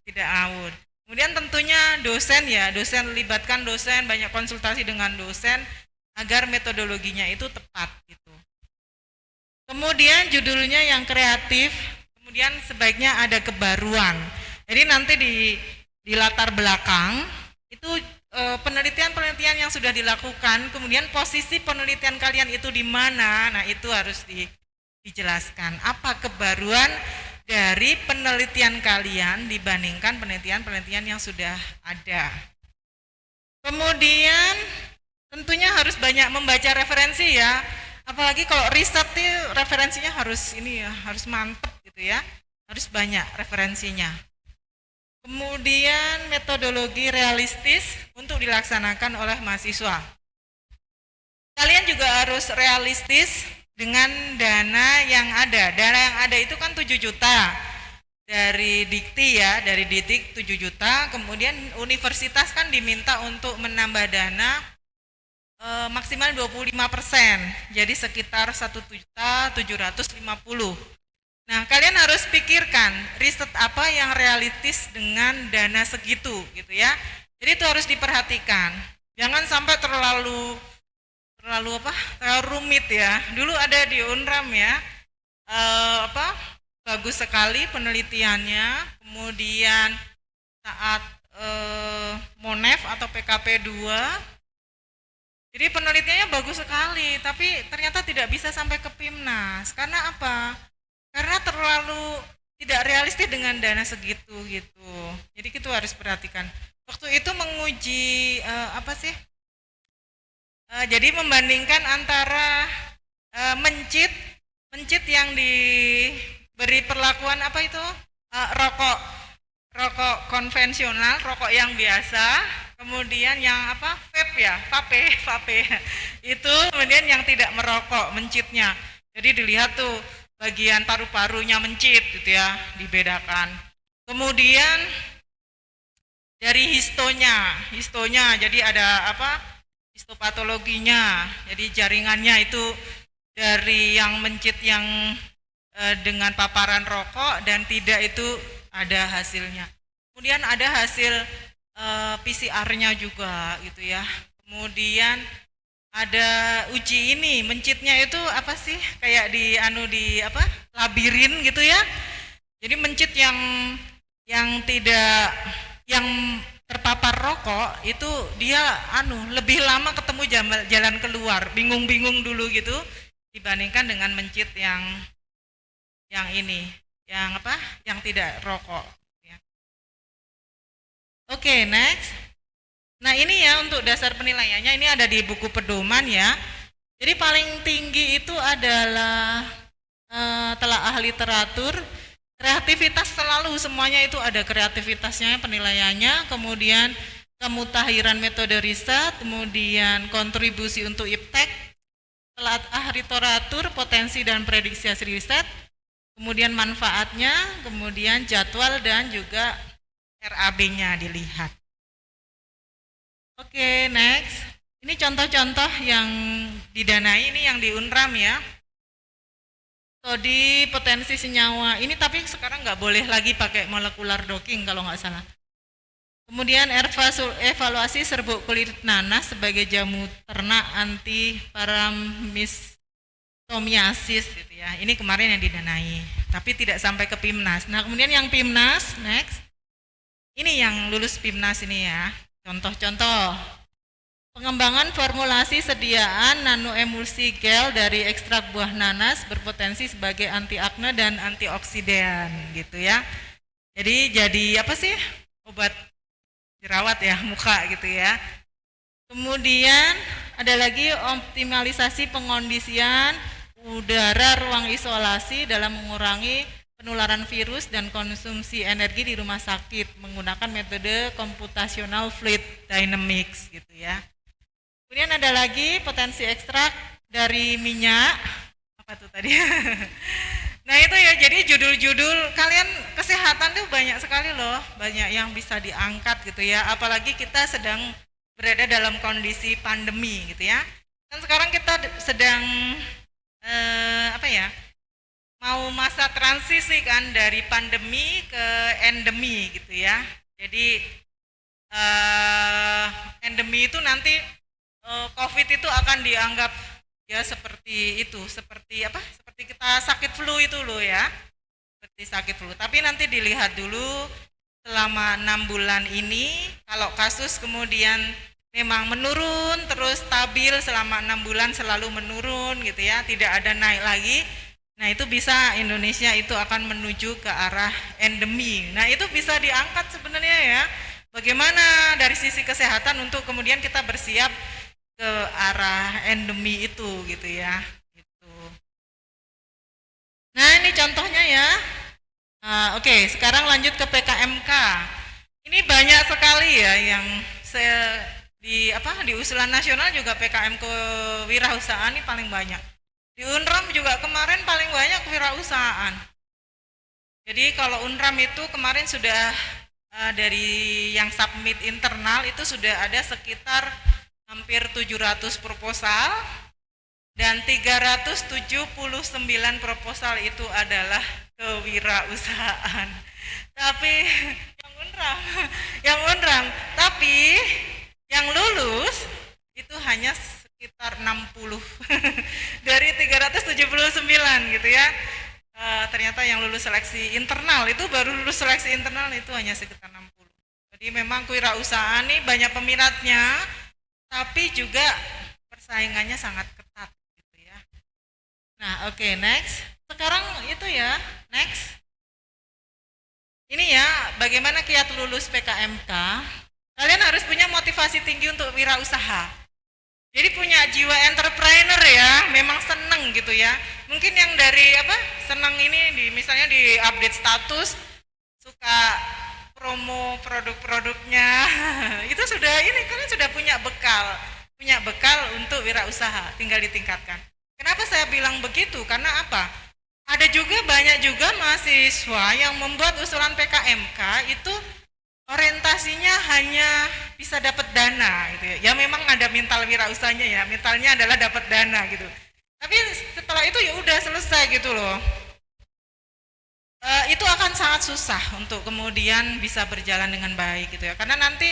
tidak ngawur. Kemudian tentunya dosen ya, dosen libatkan dosen, banyak konsultasi dengan dosen agar metodologinya itu tepat gitu. Kemudian judulnya yang kreatif, kemudian sebaiknya ada kebaruan. Jadi nanti di latar belakang itu penelitian-penelitian yang sudah dilakukan, kemudian posisi penelitian kalian itu di mana, nah itu harus dijelaskan. Apa kebaruan dari penelitian kalian dibandingkan penelitian-penelitian yang sudah ada. Kemudian tentunya harus banyak membaca referensi ya, apalagi kalau riset itu referensinya harus ini ya, harus mantep gitu ya, harus banyak referensinya. Kemudian metodologi realistis untuk dilaksanakan oleh mahasiswa. Kalian juga harus realistis dengan dana yang ada. Dana yang ada itu kan 7 juta dari Dikti ya, dari Didik 7 juta. Kemudian universitas kan diminta untuk menambah dana maksimal 25%, jadi sekitar 1.750.000. Nah, kalian harus pikirkan riset apa yang realistis dengan dana segitu gitu ya. Jadi itu harus diperhatikan. Jangan sampai terlalu rumit ya. Dulu ada di Unram ya. Bagus sekali penelitiannya. Kemudian saat Monef atau PKP 2 jadi penelitiannya bagus sekali, tapi ternyata tidak bisa sampai ke PIMNAS. Karena apa? Karena terlalu tidak realistis dengan dana segitu gitu. Jadi itu harus perhatikan. Waktu itu menguji jadi membandingkan antara mencit yang diberi perlakuan apa itu rokok konvensional, rokok yang biasa, kemudian yang vape itu, kemudian yang tidak merokok mencitnya. Jadi dilihat tuh bagian paru-parunya mencit gitu ya, dibedakan. Kemudian dari histonya jadi ada histopatologinya, jadi jaringannya itu dari yang mencit yang dengan paparan rokok dan tidak itu ada hasilnya. Kemudian ada hasil PCR-nya juga gitu ya. Kemudian ada uji ini, mencitnya itu apa sih? Kayak di labirin gitu ya. Jadi mencit yang terpapar rokok itu dia lebih lama ketemu jalan keluar, bingung-bingung dulu gitu dibandingkan dengan mencit yang tidak rokok ya. Oke, next. Nah, ini ya untuk dasar penilaiannya ini ada di buku pedoman ya. Jadi paling tinggi itu adalah telaah literatur, kreativitas selalu semuanya itu ada kreativitasnya penilaiannya, kemudian kemutahiran metode riset, kemudian kontribusi untuk iptek, telaah literatur, potensi dan prediksi hasil riset, kemudian manfaatnya, kemudian jadwal dan juga RAB-nya dilihat. Oke, next. Ini contoh-contoh yang didanai, ini yang di Unram ya. Studi potensi senyawa. Ini tapi sekarang nggak boleh lagi pakai molekular docking kalau nggak salah. Kemudian evaluasi serbuk kulit nanas sebagai jamu ternak anti paramis Tomiasis gitu ya. Ini kemarin yang didanai, tapi tidak sampai ke PIMNAS. Nah, kemudian yang PIMNAS next. Ini yang lulus PIMNAS ini ya. Contoh-contoh. Pengembangan formulasi sediaan nanoemulsi gel dari ekstrak buah nanas berpotensi sebagai anti akne dan antioksidan gitu ya. Jadi apa sih? Obat jerawat ya muka gitu ya. Kemudian ada lagi optimalisasi pengondisian udara ruang isolasi dalam mengurangi penularan virus dan konsumsi energi di rumah sakit menggunakan metode computational fluid dynamics gitu ya. Kemudian ada lagi potensi ekstrak dari minyak, apa tuh tadi? Nah itu ya, jadi judul-judul kalian kesehatan tuh banyak sekali loh, banyak yang bisa diangkat gitu ya, apalagi kita sedang berada dalam kondisi pandemi gitu ya. Kan sekarang kita sedang mau masa transisi kan dari pandemi ke endemi gitu ya. Jadi endemi itu nanti COVID itu akan dianggap ya seperti itu, seperti kita sakit flu itu loh ya, seperti sakit flu. Tapi nanti dilihat dulu selama 6 bulan ini, kalau kasus kemudian memang menurun terus stabil selama 6 bulan selalu menurun gitu ya, tidak ada naik lagi. Nah itu bisa Indonesia itu akan menuju ke arah endemi. Nah itu bisa diangkat sebenarnya ya. Bagaimana dari sisi kesehatan untuk kemudian kita bersiap ke arah endemi itu gitu ya. Gitu. Nah ini contohnya ya. Oke, sekarang lanjut ke PKMK. Ini banyak sekali ya yang di usulan nasional juga PKM kewirausahaan ini paling banyak. Di UNRAM juga kemarin paling banyak kewirausahaan. Jadi kalau UNRAM itu kemarin sudah dari yang submit internal itu sudah ada sekitar hampir 700 proposal dan 379 proposal itu adalah kewirausahaan. Tapi yang UNRAM, tapi yang lulus itu hanya sekitar 60 dari 379 gitu ya. Ternyata yang lulus seleksi internal itu baru lulus seleksi internal itu hanya sekitar 60. Jadi memang kewirausahaan ini banyak peminatnya, tapi juga persaingannya sangat ketat gitu ya. Nah, oke, next. Sekarang itu ya, next. Ini ya, bagaimana kiat lulus PKMK? Kalian harus punya motivasi tinggi untuk wirausaha. Jadi punya jiwa entrepreneur ya, memang seneng gitu ya. Mungkin yang dari seneng ini misalnya di update status, suka promo produk-produknya, itu sudah kalian sudah punya bekal untuk wirausaha, tinggal ditingkatkan. Kenapa saya bilang begitu? Karena apa? Ada juga banyak juga mahasiswa yang membuat usulan PKMK itu orientasinya hanya bisa dapat dana gitu ya. Ya memang ada mental wirausahanya ya, mentalnya adalah dapat dana gitu. Tapi setelah itu ya udah selesai gitu loh. Itu akan sangat susah untuk kemudian bisa berjalan dengan baik gitu ya. Karena nanti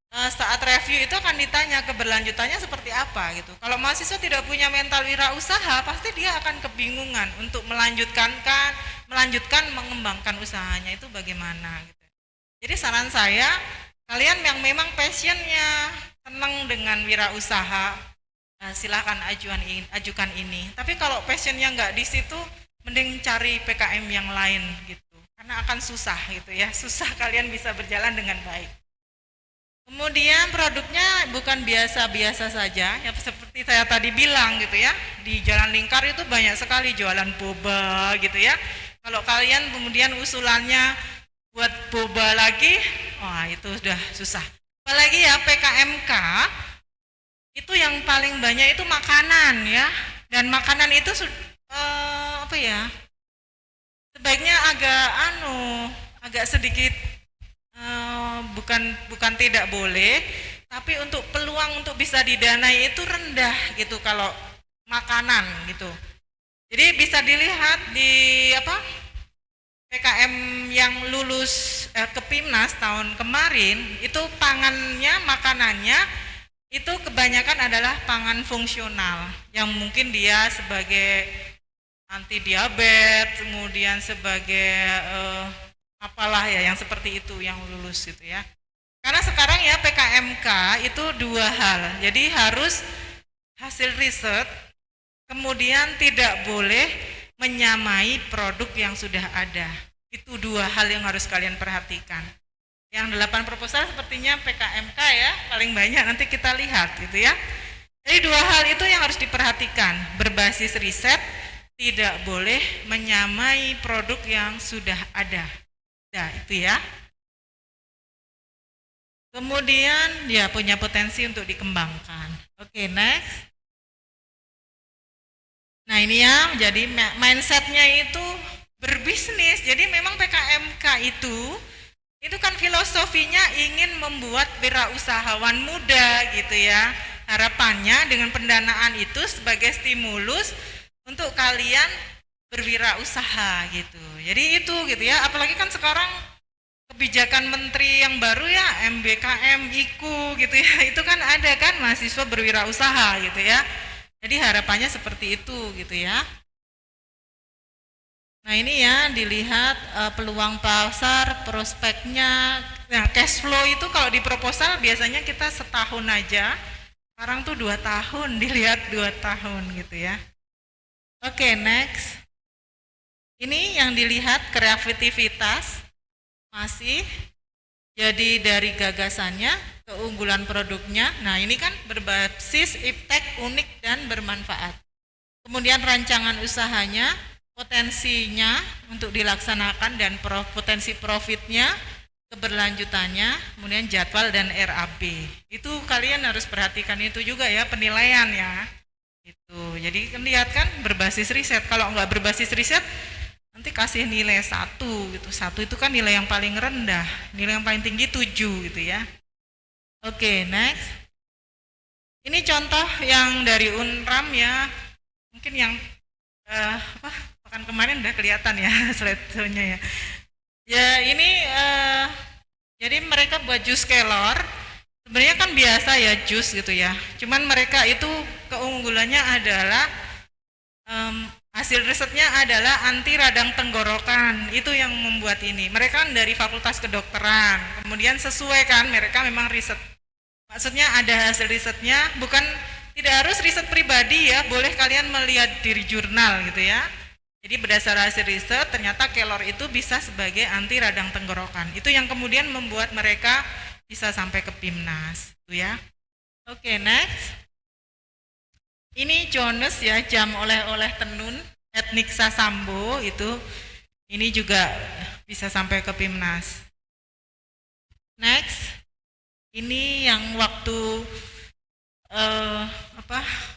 saat review itu akan ditanya keberlanjutannya seperti apa gitu. Kalau mahasiswa tidak punya mental wirausaha, pasti dia akan kebingungan untuk melanjutkan mengembangkan usahanya itu bagaimana gitu. Jadi saran saya, kalian yang memang passionnya senang dengan wirausaha, silahkan ajukan ini. Tapi kalau passionnya nggak di situ, mending cari PKM yang lain gitu. Karena akan susah gitu ya, susah kalian bisa berjalan dengan baik. Kemudian produknya bukan biasa-biasa saja, ya seperti saya tadi bilang gitu ya, di Jalan Lingkar itu banyak sekali jualan boba gitu ya. Kalau kalian kemudian usulannya buat boba lagi, wah itu sudah susah. Apalagi ya PKMK itu yang paling banyak itu makanan ya, dan makanan itu sebaiknya agak sedikit bukan tidak boleh, tapi untuk peluang untuk bisa didanai itu rendah gitu kalau makanan gitu. Jadi bisa dilihat di PKM yang lulus ke PIMNAS tahun kemarin itu pangannya, makanannya itu kebanyakan adalah pangan fungsional yang mungkin dia sebagai anti diabetes, kemudian sebagai apalah ya yang seperti itu yang lulus gitu ya. Karena sekarang ya PKMK itu dua hal. Jadi harus hasil riset, kemudian tidak boleh menyamai produk yang sudah ada. Itu dua hal yang harus kalian perhatikan. Yang 8 proposal sepertinya PKMK ya, paling banyak nanti kita lihat gitu ya. Jadi dua hal itu yang harus diperhatikan, berbasis riset, tidak boleh menyamai produk yang sudah ada. Nah, itu ya. Kemudian dia punya potensi untuk dikembangkan. Oke, next. Nah, ini ya, jadi mindsetnya itu berbisnis. Jadi memang PKMK itu kan filosofinya ingin membuat wirausahawan muda gitu ya. Harapannya dengan pendanaan itu sebagai stimulus untuk kalian berwirausaha gitu. Jadi itu gitu ya. Apalagi kan sekarang kebijakan menteri yang baru ya, MBKM, IKU gitu ya. Itu kan ada kan mahasiswa berwirausaha gitu ya. Jadi harapannya seperti itu gitu ya. Nah ini ya dilihat peluang pasar, prospeknya. Nah cash flow itu kalau di proposal biasanya kita setahun aja. Sekarang tuh 2 tahun, dilihat 2 tahun gitu ya. Oke, next. Ini yang dilihat kreativitas masih. Jadi dari gagasannya, keunggulan produknya. Nah ini kan berbasis iptek, unik dan bermanfaat. Kemudian rancangan usahanya, potensinya untuk dilaksanakan dan potensi profitnya, keberlanjutannya, kemudian jadwal dan RAB. Itu kalian harus perhatikan itu juga ya penilaian ya. Itu. Jadi kan lihat kan berbasis riset. Kalau nggak berbasis riset nanti kasih nilai 1 gitu. 1 itu kan nilai yang paling rendah, nilai yang paling tinggi 7 gitu ya. Oke, next. Ini contoh yang dari Unram ya. Mungkin yang pekan kemarin udah kelihatan ya slide-nya ya. Ya ini jadi mereka buat jus kelor. Sebenarnya kan biasa ya jus gitu ya. Cuman mereka itu keunggulannya adalah hasil risetnya adalah anti radang tenggorokan. Itu yang membuat ini. Mereka kan dari Fakultas Kedokteran. Kemudian sesuai kan mereka memang riset. Maksudnya ada hasil risetnya, bukan tidak harus riset pribadi ya, boleh kalian melihat di jurnal gitu ya. Jadi berdasar hasil riset ternyata kelor itu bisa sebagai anti radang tenggorokan. Itu yang kemudian membuat mereka bisa sampai ke PIMNAS, gitu ya. Oke, next. Ini Jones ya, jam oleh-oleh tenun etnik Sasambo itu. Ini juga bisa sampai ke PIMNAS. Next. Ini yang waktu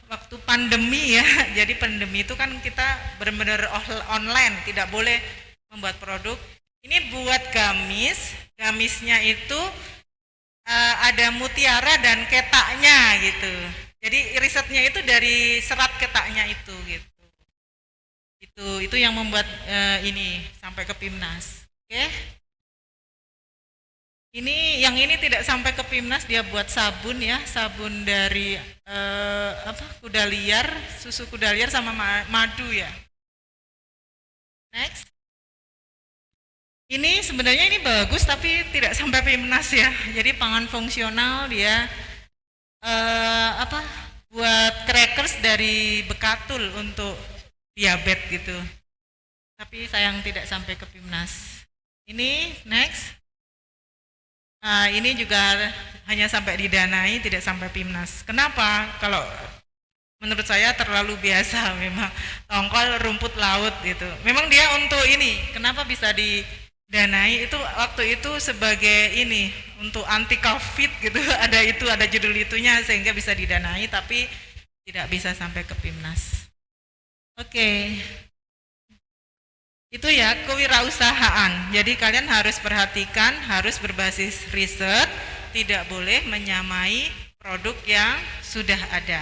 waktu pandemi ya. Jadi pandemi itu kan kita benar-benar online, tidak boleh membuat produk. Ini buat gamis, gamisnya itu ada mutiara dan ketaknya gitu. Jadi risetnya itu dari serat ketaknya itu gitu. Itu yang membuat ini sampai ke PIMNAS. Oke. Yang ini tidak sampai ke PIMNAS, dia buat sabun ya, sabun dari kuda liar, susu kuda liar sama madu ya. Next. Ini sebenarnya ini bagus tapi tidak sampai PIMNAS ya. Jadi pangan fungsional dia buat crackers dari bekatul untuk diabetes gitu. Tapi sayang tidak sampai ke PIMNAS. Ini next. Nah, ini juga hanya sampai didanai, tidak sampai PIMNAS. Kenapa? Kalau menurut saya terlalu biasa memang tongkol rumput laut gitu. Memang dia untuk ini, kenapa bisa didanai itu waktu itu sebagai ini untuk anti COVID gitu. Ada judul itunya sehingga bisa didanai tapi tidak bisa sampai ke PIMNAS. Oke. Itu ya kewirausahaan. Jadi kalian harus perhatikan, harus berbasis riset, tidak boleh menyamai produk yang sudah ada.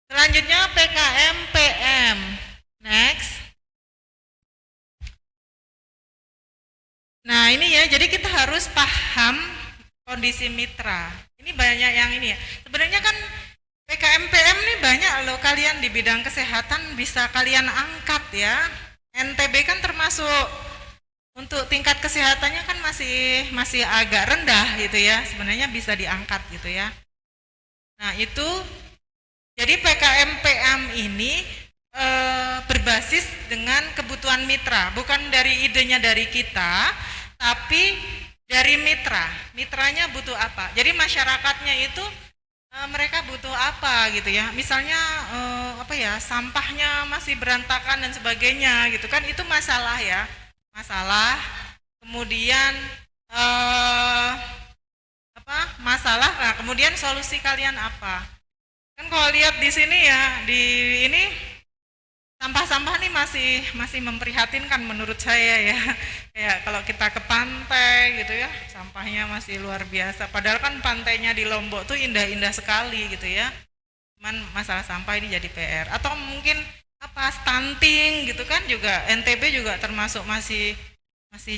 Selanjutnya PKM PM. Next. Nah ini ya, jadi kita harus paham kondisi mitra. Ini banyak yang ini ya. Sebenarnya kan PKMPM nih banyak loh kalian di bidang kesehatan bisa kalian angkat ya. NTB kan termasuk untuk tingkat kesehatannya kan masih agak rendah gitu ya. Sebenarnya bisa diangkat gitu ya. Nah, itu jadi PKMPM ini berbasis dengan kebutuhan mitra, bukan dari idenya dari kita, tapi dari mitra. Mitranya butuh apa? Jadi masyarakatnya itu mereka butuh apa gitu ya? Misalnya sampahnya masih berantakan dan sebagainya gitu kan, itu masalah ya, masalah. Kemudian masalah. Nah, kemudian solusi kalian apa? Kan kalau lihat di sini ya, di ini sampah-sampah nih masih memprihatinkan menurut saya ya. Kayak kalau kita ke pantai gitu ya, sampahnya masih luar biasa. Padahal kan pantainya di Lombok tuh indah-indah sekali gitu ya. Cuman masalah sampah ini jadi PR. Atau mungkin stunting gitu kan juga NTB juga termasuk masih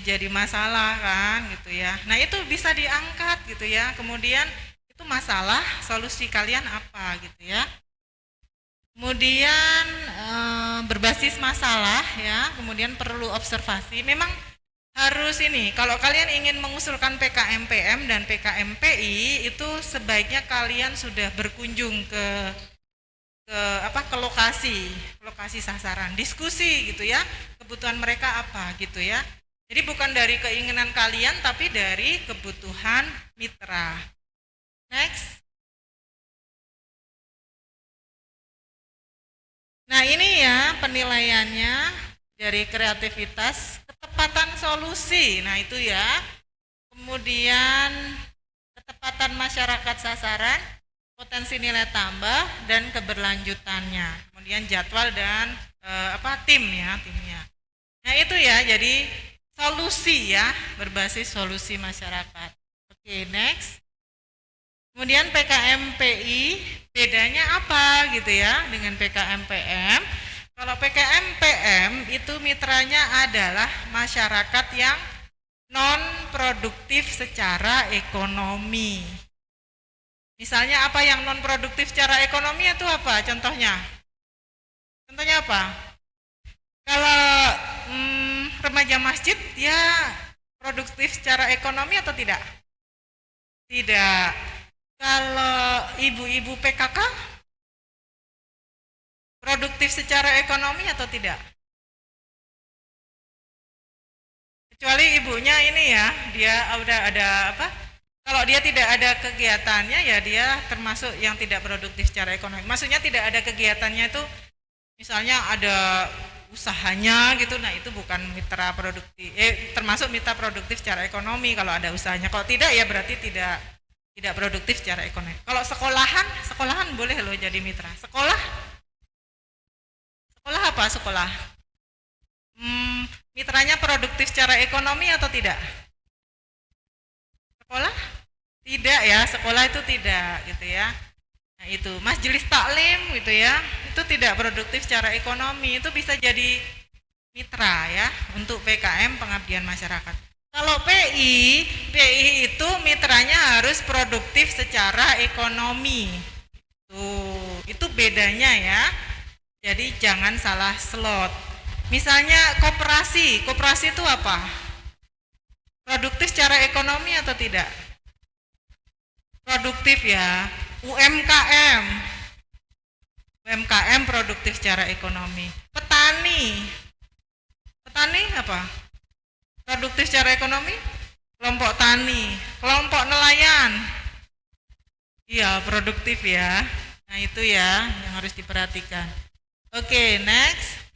jadi masalah kan gitu ya. Nah, itu bisa diangkat gitu ya. Kemudian itu masalah, solusi kalian apa gitu ya. Kemudian berbasis masalah ya, kemudian perlu observasi. Memang harus ini, kalau kalian ingin mengusulkan PKMPM dan PKMPI itu sebaiknya kalian sudah berkunjung ke lokasi sasaran, diskusi gitu ya, kebutuhan mereka apa gitu ya. Jadi bukan dari keinginan kalian tapi dari kebutuhan mitra. Next. Nah, ini ya penilaiannya dari kreativitas, ketepatan solusi. Nah, itu ya. Kemudian ketepatan masyarakat sasaran, potensi nilai tambah dan keberlanjutannya. Kemudian jadwal dan timnya. Nah, itu ya. Jadi solusi ya, berbasis solusi masyarakat. Oke, next. Kemudian PKMPI bedanya apa gitu ya dengan PKMPM? Kalau PKMPM itu mitranya adalah masyarakat yang non produktif secara ekonomi. Misalnya apa yang non produktif secara ekonomi itu apa? Contohnya apa? Kalau remaja masjid dia produktif secara ekonomi atau tidak? Tidak. Kalau ibu-ibu PKK produktif secara ekonomi atau tidak? Kecuali ibunya ini ya, dia udah ada kalau dia tidak ada kegiatannya ya dia termasuk yang tidak produktif secara ekonomi. Maksudnya tidak ada kegiatannya itu misalnya ada usahanya gitu, nah itu bukan mitra produktif, termasuk mitra produktif secara ekonomi kalau ada usahanya. Kalau tidak ya berarti tidak produktif secara ekonomi. Kalau sekolahan boleh loh jadi mitra. Sekolah apa sekolah? Mitranya produktif secara ekonomi atau tidak? Sekolah? Tidak ya, sekolah itu tidak gitu ya. Nah, itu majelis taklim gitu ya, itu tidak produktif secara ekonomi, itu bisa jadi mitra ya untuk PKM pengabdian masyarakat. Kalau PI itu mitranya harus produktif secara ekonomi. Itu bedanya ya. Jadi jangan salah slot. Misalnya koperasi itu apa? Produktif secara ekonomi atau tidak? Produktif ya. UMKM produktif secara ekonomi. Petani apa? Produktif secara ekonomi? Kelompok tani, kelompok nelayan. Iya, produktif ya. Nah, itu ya yang harus diperhatikan. Oke, next.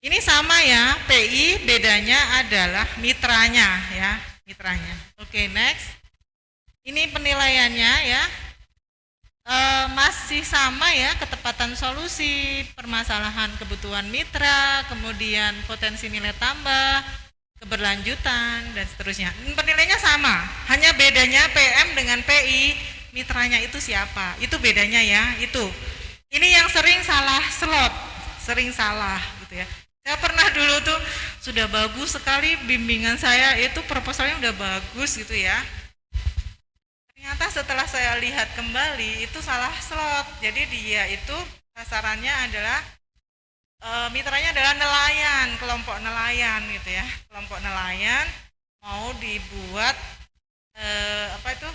Ini sama ya, PI bedanya adalah mitranya ya, mitranya. Oke, next. Ini penilaiannya ya. Masih sama ya, ketepatan solusi, permasalahan kebutuhan mitra, kemudian potensi nilai tambah, keberlanjutan dan seterusnya. Penilaiannya sama, hanya bedanya PM dengan PI, mitranya itu siapa? Itu bedanya ya, itu. Ini yang sering salah slot, sering salah gitu ya. Saya pernah dulu tuh sudah bagus sekali bimbingan saya, itu proposalnya udah bagus gitu ya. Ternyata setelah saya lihat kembali itu salah slot. Jadi dia itu sasarannya adalah mitranya adalah nelayan, kelompok nelayan gitu ya. Kelompok nelayan mau dibuat apa itu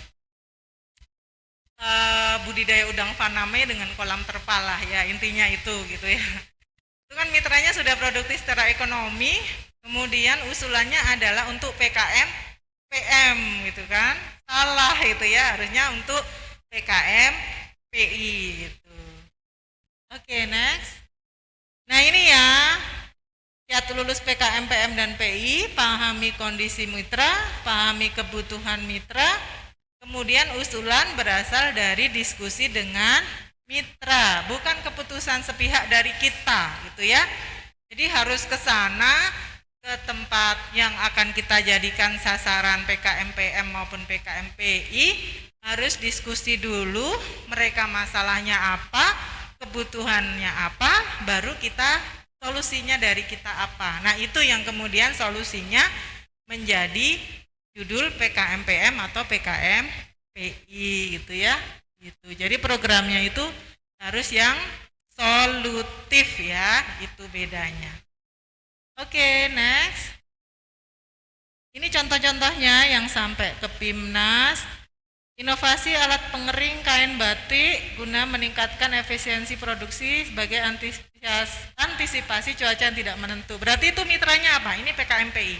budidaya udang faname dengan kolam terpal lah ya, intinya itu gitu ya. Itu kan mitranya sudah produktif secara ekonomi, kemudian usulannya adalah untuk PKM PM gitu kan. Salah itu ya, harusnya untuk PKM PI gitu. Oke, next. Nah, ini ya, kiat lulus PKM PM dan PI, pahami kondisi mitra, pahami kebutuhan mitra, kemudian usulan berasal dari diskusi dengan mitra, bukan keputusan sepihak dari kita gitu ya. Jadi harus ke sana, ke tempat yang akan kita jadikan sasaran PKM PM maupun PKM PI, harus diskusi dulu mereka masalahnya apa, kebutuhannya apa, baru kita solusinya dari kita apa. Nah, itu yang kemudian solusinya menjadi judul PKM PM atau PKM PI gitu ya. Gitu. Jadi programnya itu harus yang solutif ya, itu bedanya. Oke, next. Ini contoh-contohnya yang sampai ke PIMNAS. Inovasi alat pengering kain batik guna meningkatkan efisiensi produksi sebagai antisipasi cuaca yang tidak menentu. Berarti itu mitranya apa? Ini PKM PI.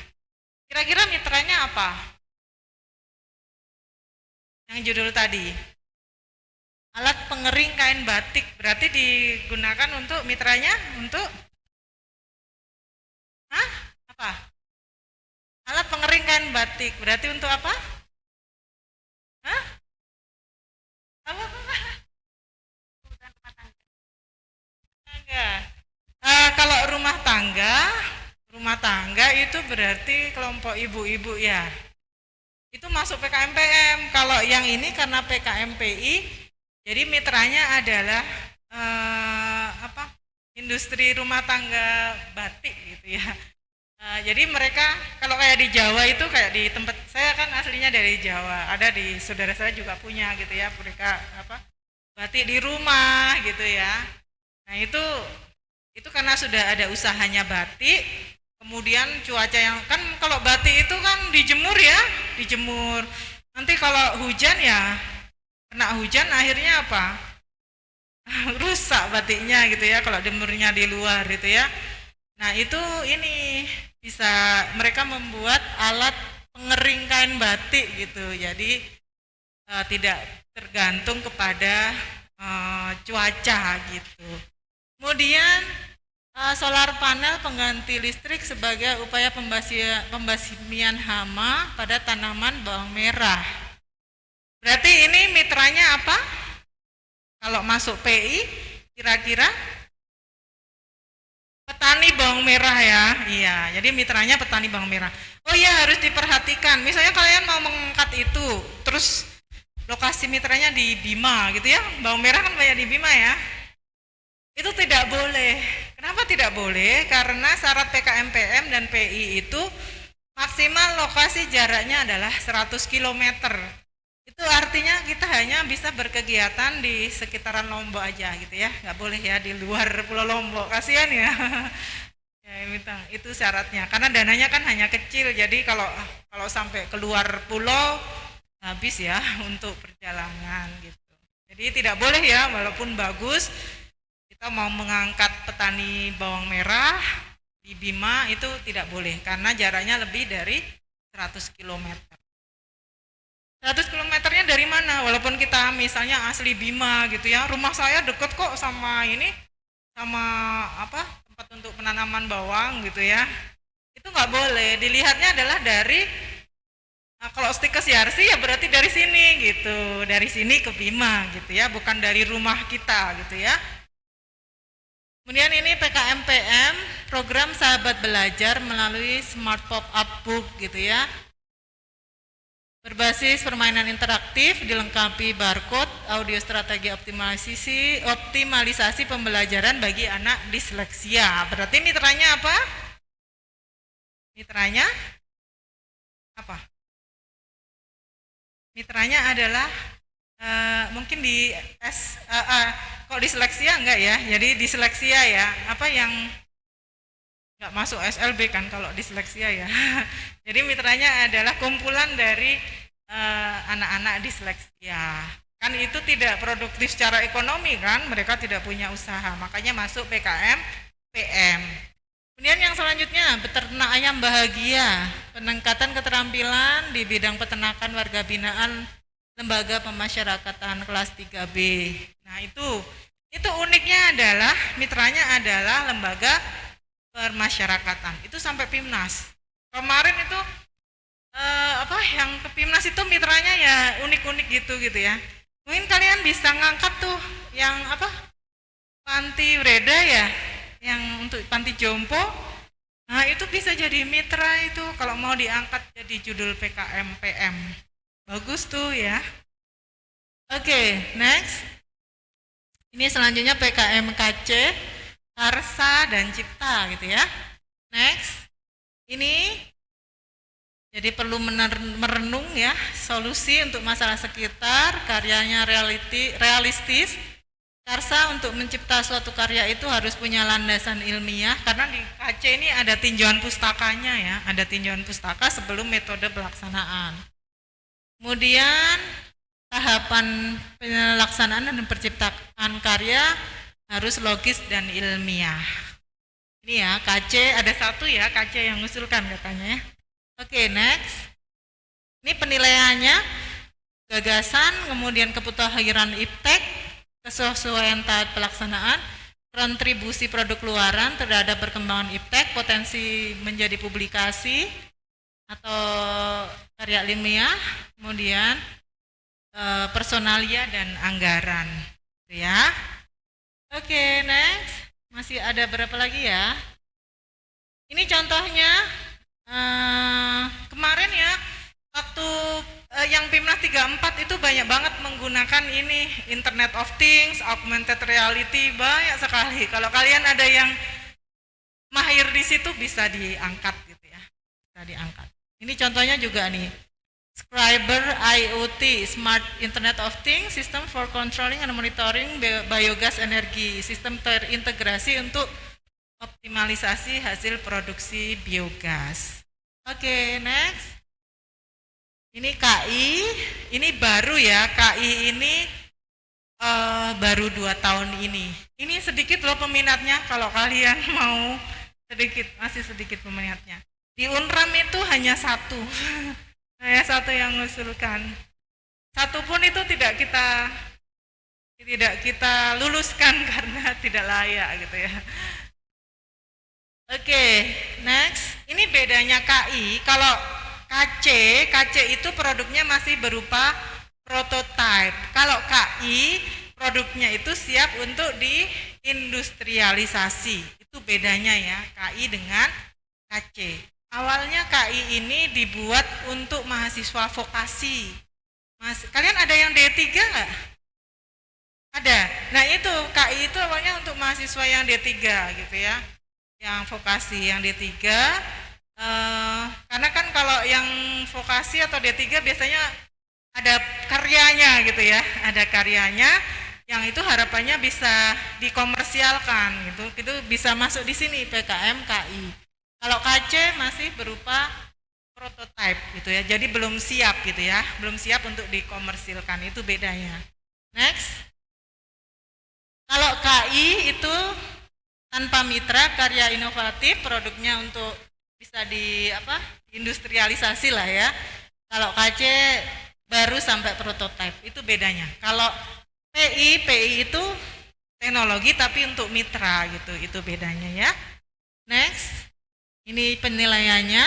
Kira-kira mitranya apa? Yang judul tadi. Alat pengering kain batik berarti digunakan untuk mitranya untuk apa? Alat pengering kain batik berarti untuk apa? Apa? Kalau rumah tangga itu berarti kelompok ibu-ibu ya. Itu masuk PKM PM. Kalau yang ini karena PKM PI, jadi mitranya adalah industri rumah tangga batik gitu ya. Jadi mereka kalau kayak di Jawa itu kayak di tempat saya kan aslinya dari Jawa, ada di saudara saya juga punya gitu ya, mereka batik di rumah gitu ya. Nah itu karena sudah ada usahanya batik, kemudian cuaca yang kan kalau batik itu kan dijemur. Nanti kalau hujan ya kena hujan akhirnya apa? Rusak batiknya gitu ya kalau jemurnya di luar gitu ya. Nah itu ini bisa mereka membuat alat pengering kain batik gitu, jadi tidak tergantung kepada cuaca gitu. Kemudian solar panel pengganti listrik sebagai upaya pembasmian hama pada tanaman bawang merah. Berarti ini mitranya apa? Kalau masuk PI kira-kira petani bawang merah ya. Iya, jadi mitranya petani bawang merah. Oh iya, harus diperhatikan. Misalnya kalian mau mengangkat itu, terus lokasi mitranya di Bima gitu ya. Bawang merah kan banyak di Bima ya. Itu tidak boleh. Kenapa tidak boleh? Karena syarat PKM PM dan PI itu maksimal lokasi jaraknya adalah 100 km. Itu artinya kita hanya bisa berkegiatan di sekitaran Lombok aja gitu ya, nggak boleh ya di luar Pulau Lombok, kasihan ya. Ya itu syaratnya, karena dananya kan hanya kecil, jadi kalau sampai keluar pulau habis ya untuk perjalanan gitu. Jadi tidak boleh ya, walaupun bagus kita mau mengangkat petani bawang merah di Bima itu tidak boleh karena jaraknya lebih dari 100 km. 100 kilometernya dari mana? Walaupun kita misalnya asli Bima gitu ya, rumah saya deket kok sama tempat untuk penanaman bawang gitu ya. Itu nggak boleh. Dilihatnya adalah dari kalau stiker Yarsi ya berarti dari sini gitu, dari sini ke Bima gitu ya, bukan dari rumah kita gitu ya. Kemudian ini PKM PM, program sahabat belajar melalui Smart Pop-up Book gitu ya. Berbasis permainan interaktif, dilengkapi barcode, audio strategi optimalisasi pembelajaran bagi anak disleksia. Berarti mitranya apa? Mitranya apa? Mitranya adalah mungkin di kok disleksia enggak ya? Jadi disleksia ya, apa yang nggak masuk SLB kan kalau disleksia ya. Jadi mitranya adalah kumpulan dari anak-anak disleksia. Kan itu tidak produktif secara ekonomi kan, mereka tidak punya usaha, makanya masuk PKM PM. Kemudian yang selanjutnya, peternak ayam bahagia, peningkatan keterampilan di bidang peternakan warga binaan lembaga pemasyarakatan kelas 3B. Nah, itu uniknya adalah mitranya adalah lembaga permasyarakatan. Itu sampai PIMNAS. Kemarin itu yang ke PIMNAS itu mitranya ya unik-unik gitu ya. Mungkin kalian bisa ngangkat tuh yang panti Breda ya, yang untuk panti jompo. Nah, itu bisa jadi mitra itu kalau mau diangkat jadi judul PKM PM. Bagus tuh ya. Oke, next. Ini selanjutnya PKM KC, Karsa dan Cipta gitu ya. Next. Ini jadi perlu merenung ya solusi untuk masalah sekitar, karyanya realistis. Karsa untuk mencipta suatu karya itu harus punya landasan ilmiah karena di KC ini ada tinjauan pustakanya ya, ada tinjauan pustaka sebelum metode pelaksanaan. Kemudian tahapan pelaksanaan dan penciptaan karya harus logis dan ilmiah. Ini ya KC ada satu ya KC yang mengusulkan katanya ya. Oke, next. Ini penilaiannya, gagasan, kemudian keputusan iptek, kesesuaian tahap pelaksanaan, kontribusi produk luaran terhadap perkembangan iptek, potensi menjadi publikasi atau karya ilmiah, kemudian personalia dan anggaran. Gitu ya. Oke, next. Masih ada berapa lagi ya? Ini contohnya. Kemarin ya waktu yang PIMNAS 34 itu banyak banget menggunakan ini Internet of Things, augmented reality, banyak sekali. Kalau kalian ada yang mahir di situ bisa diangkat gitu ya. Bisa diangkat. Ini contohnya juga nih. Scriber IoT, Smart Internet of Things, System for Controlling and Monitoring Biogas Energy, sistem terintegrasi untuk optimalisasi hasil produksi biogas. Oke, next. Ini KI, ini baru ya, KI ini baru 2 tahun ini. Ini sedikit loh peminatnya, kalau kalian mau masih sedikit peminatnya. Di UNRAM itu hanya satu, hanya satu yang mengusulkan. Satu pun itu tidak kita luluskan karena tidak layak gitu ya. Oke, next. Ini bedanya KI. Kalau KC itu produknya masih berupa prototype. Kalau KI, produknya itu siap untuk diindustrialisasi. Itu bedanya ya, KI dengan KC. Awalnya KI ini dibuat untuk mahasiswa vokasi. Kalian ada yang D3 nggak? Ada. Nah itu, KI itu awalnya untuk mahasiswa yang D3 gitu ya. Yang vokasi, yang D3 karena kan kalau yang vokasi atau D3 biasanya ada karyanya gitu ya, ada karyanya yang itu harapannya bisa dikomersialkan gitu, itu bisa masuk di sini PKM KI. Kalau KC masih berupa prototype gitu ya, jadi belum siap gitu ya, belum siap untuk dikomersilkan, itu bedanya. Next. Kalau KI itu tanpa mitra, karya inovatif, produknya untuk bisa industrialisasi lah ya. Kalau KC baru sampai prototype, itu bedanya. Kalau PI itu teknologi tapi untuk mitra gitu, itu bedanya ya. Next, ini penilaiannya,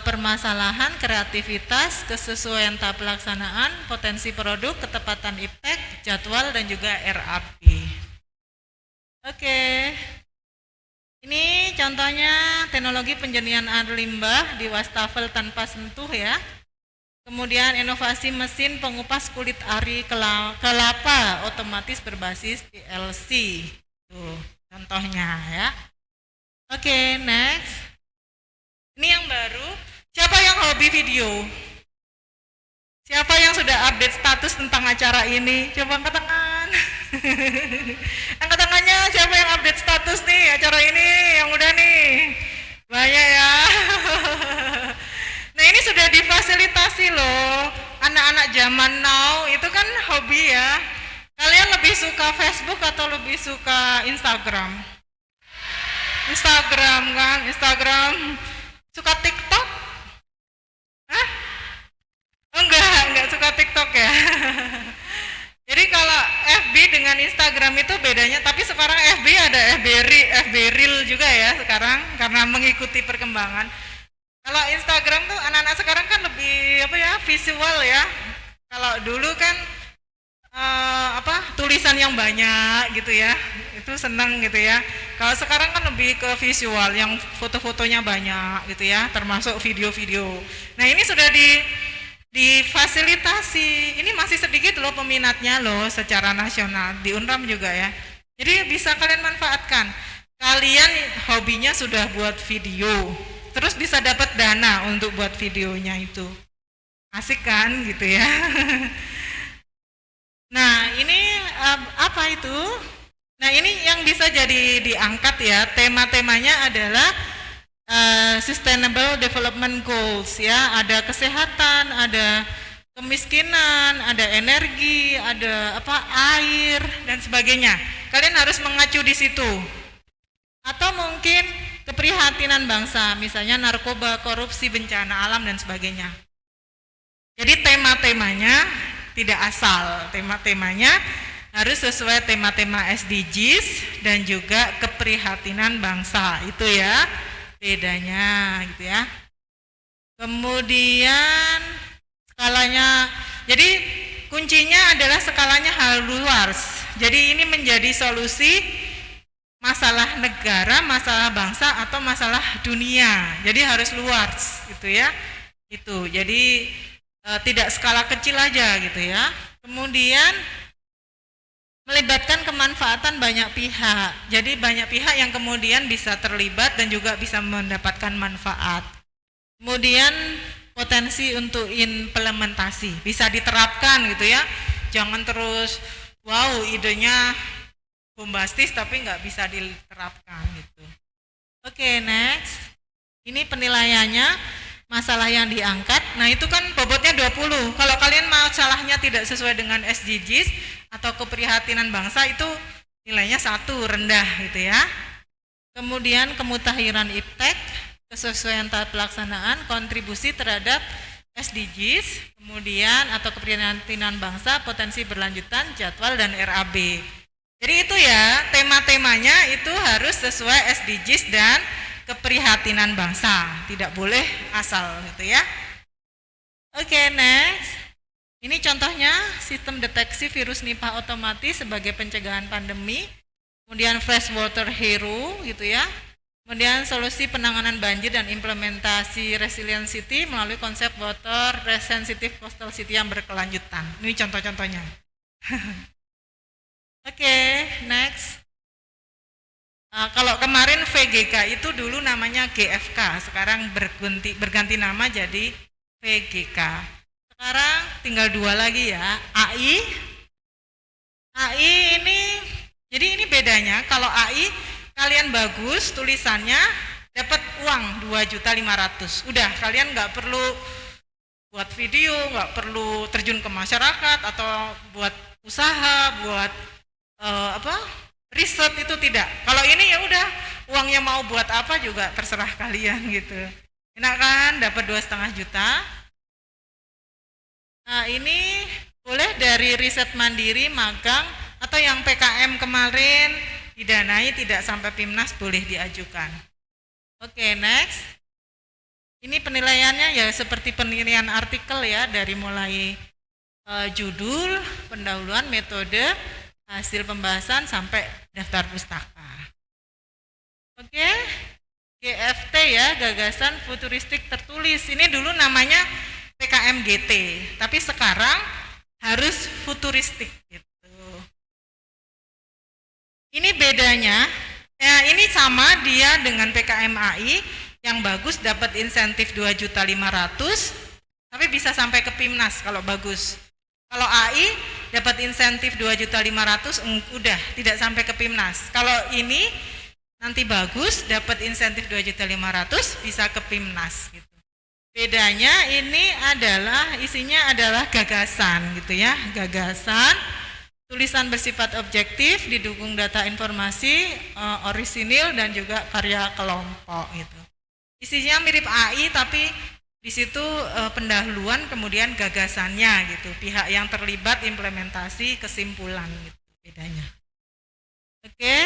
permasalahan, kreativitas, kesesuaian tahap pelaksanaan, potensi produk, ketepatan iptek, jadwal dan juga RAP. Oke, ini contohnya teknologi penjernihan air limbah di wastafel tanpa sentuh ya. Kemudian inovasi mesin pengupas kulit ari kelapa otomatis berbasis PLC. Tuh contohnya ya. Oke, next. Ini yang baru. Siapa yang hobi video? Siapa yang sudah update status tentang acara ini? Coba angkat tangan. Angkat tangannya, siapa yang update status nih acara ini? Yang udah nih. Banyak ya. Nah, ini sudah difasilitasi loh. Anak-anak zaman now itu kan hobi ya. Kalian lebih suka Facebook atau lebih suka Instagram? Instagram kan, Instagram. Suka TikTok? Hah? Enggak suka TikTok ya. Jadi kalau FB dengan Instagram itu bedanya, tapi sekarang FB ada FB Reel juga ya sekarang karena mengikuti perkembangan. Kalau Instagram tuh anak-anak sekarang kan lebih visual ya. Kalau dulu kan tulisan yang banyak gitu ya, itu senang gitu ya. Kalau sekarang kan lebih ke visual yang foto-fotonya banyak gitu ya, termasuk video-video. Nah, ini sudah difasilitasi. Ini masih sedikit loh peminatnya loh secara nasional, di Unram juga ya. Jadi bisa kalian manfaatkan. Kalian hobinya sudah buat video, terus bisa dapat dana untuk buat videonya itu. Asik kan gitu ya. Nah, ini apa itu? Nah, ini yang bisa jadi diangkat ya. Tema-temanya adalah Sustainable Development Goals ya. Ada kesehatan, ada kemiskinan, ada energi, ada air dan sebagainya. Kalian harus mengacu di situ. Atau mungkin keprihatinan bangsa, misalnya narkoba, korupsi, bencana alam dan sebagainya. Jadi tema-temanya tidak asal, tema-temanya harus sesuai tema-tema SDGs dan juga keprihatinan bangsa, itu ya bedanya gitu ya. Kemudian skalanya, jadi kuncinya adalah skalanya harus luas. Jadi ini menjadi solusi masalah negara, masalah bangsa atau masalah dunia. Jadi harus luas gitu ya. Itu. Jadi tidak skala kecil aja gitu ya. Kemudian melibatkan kemanfaatan banyak pihak. Jadi banyak pihak yang kemudian bisa terlibat dan juga bisa mendapatkan manfaat. Kemudian potensi untuk implementasi, bisa diterapkan gitu ya. Jangan terus wow idenya bombastis tapi nggak bisa diterapkan gitu. Oke, next. Ini penilaiannya, masalah yang diangkat. Nah, itu kan bobotnya 20. Kalau kalian masalahnya tidak sesuai dengan SDGs atau keprihatinan bangsa, itu nilainya 1, rendah gitu ya. Kemudian kemutahiran iptek, kesesuaian tahap pelaksanaan, kontribusi terhadap SDGs, kemudian atau keprihatinan bangsa, potensi berlanjutan, jadwal dan RAB. Jadi itu ya, tema-temanya itu harus sesuai SDGs dan keprihatinan bangsa, tidak boleh asal gitu ya. Oke, next. Ini contohnya sistem deteksi virus Nipah otomatis sebagai pencegahan pandemi. Kemudian freshwater hero gitu ya. Kemudian solusi penanganan banjir dan implementasi resilient city melalui konsep water resensitive coastal city yang berkelanjutan. Ini contoh-contohnya. Oke, next. Kalau kemarin VGK itu dulu namanya GFK, sekarang berganti nama jadi VGK. Sekarang tinggal 2 lagi ya, AI. AI ini, jadi ini bedanya, kalau AI kalian bagus tulisannya dapat uang 2.500.000. Udah, kalian nggak perlu buat video, nggak perlu terjun ke masyarakat atau buat usaha, buat riset, itu tidak. Kalau ini ya udah, uangnya mau buat apa juga terserah kalian gitu. Enak kan, dapat 2,5 juta. Nah, ini boleh dari riset mandiri, magang, atau yang PKM kemarin didanai tidak sampai PIMNAS boleh diajukan. Oke, next. Ini penilaiannya ya seperti penilaian artikel ya, dari mulai judul, pendahuluan, metode, hasil pembahasan sampai daftar pustaka. Oke, GFT ya, gagasan futuristik tertulis. Ini dulu namanya PKM GT, tapi sekarang harus futuristik gitu. Ini bedanya, ya ini sama dia dengan PKM AI, yang bagus dapat insentif 2.500.000, tapi bisa sampai ke PIMNAS kalau bagus. Kalau AI dapat insentif 2.500.000 udah tidak sampai ke PIMNAS. Kalau ini nanti bagus dapat insentif 2.500.000 bisa ke PIMNAS gitu. Bedanya ini adalah isinya adalah gagasan gitu ya, gagasan, tulisan bersifat objektif, didukung data informasi, orisinil dan juga karya kelompok gitu. Isinya mirip AI tapi di situ pendahuluan kemudian gagasannya gitu, pihak yang terlibat implementasi kesimpulan gitu bedanya. Oke.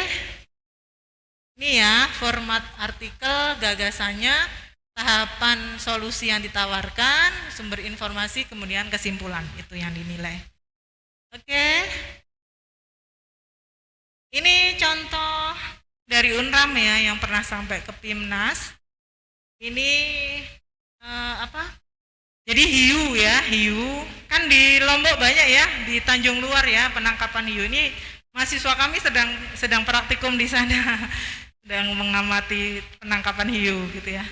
Ini ya format artikel, gagasannya, tahapan solusi yang ditawarkan, sumber informasi, kemudian kesimpulan, itu yang dinilai. Oke. Ini contoh dari UNRAM ya yang pernah sampai ke PIMNAS. Ini Jadi hiu ya, hiu. Kan di Lombok banyak ya, di Tanjung Luar ya, penangkapan hiu ini mahasiswa kami sedang praktikum di sana. Sedang mengamati penangkapan hiu gitu ya.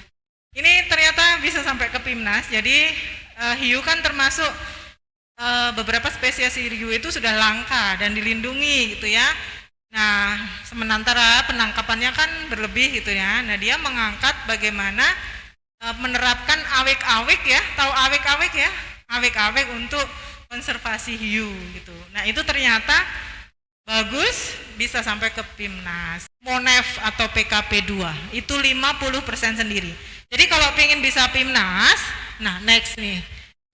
Ini ternyata bisa sampai ke PIMNAS. Jadi hiu kan termasuk beberapa spesies hiu itu sudah langka dan dilindungi gitu ya. Nah, sementara penangkapannya kan berlebih gitu ya. Nah, dia mengangkat bagaimana menerapkan awek-awek ya, tahu awek-awek ya? Awek-awek untuk konservasi hiu gitu. Nah, itu ternyata bagus bisa sampai ke PIMNAS. MONEF atau PKP 2 itu 50% sendiri. Jadi kalau pengen bisa PIMNAS, nah next nih.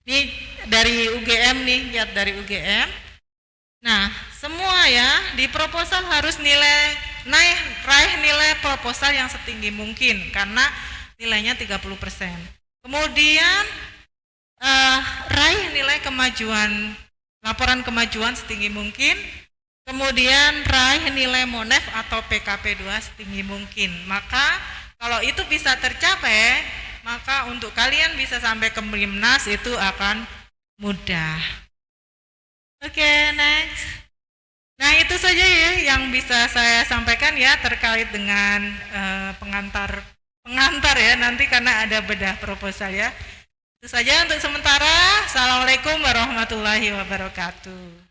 Ini dari UGM nih, lihat dari UGM. Nah, semua ya di proposal harus raih nilai proposal yang setinggi mungkin karena nilainya 30%. Kemudian raih nilai kemajuan, laporan kemajuan setinggi mungkin. Kemudian raih nilai MONEF atau PKP 2 setinggi mungkin. Maka kalau itu bisa tercapai, maka untuk kalian bisa sampai ke PIMNAS itu akan mudah. Oke, next. Nah, itu saja ya yang bisa saya sampaikan ya terkait dengan pengantar ya nanti karena ada bedah proposal ya. Itu saja untuk sementara. Assalamualaikum warahmatullahi wabarakatuh.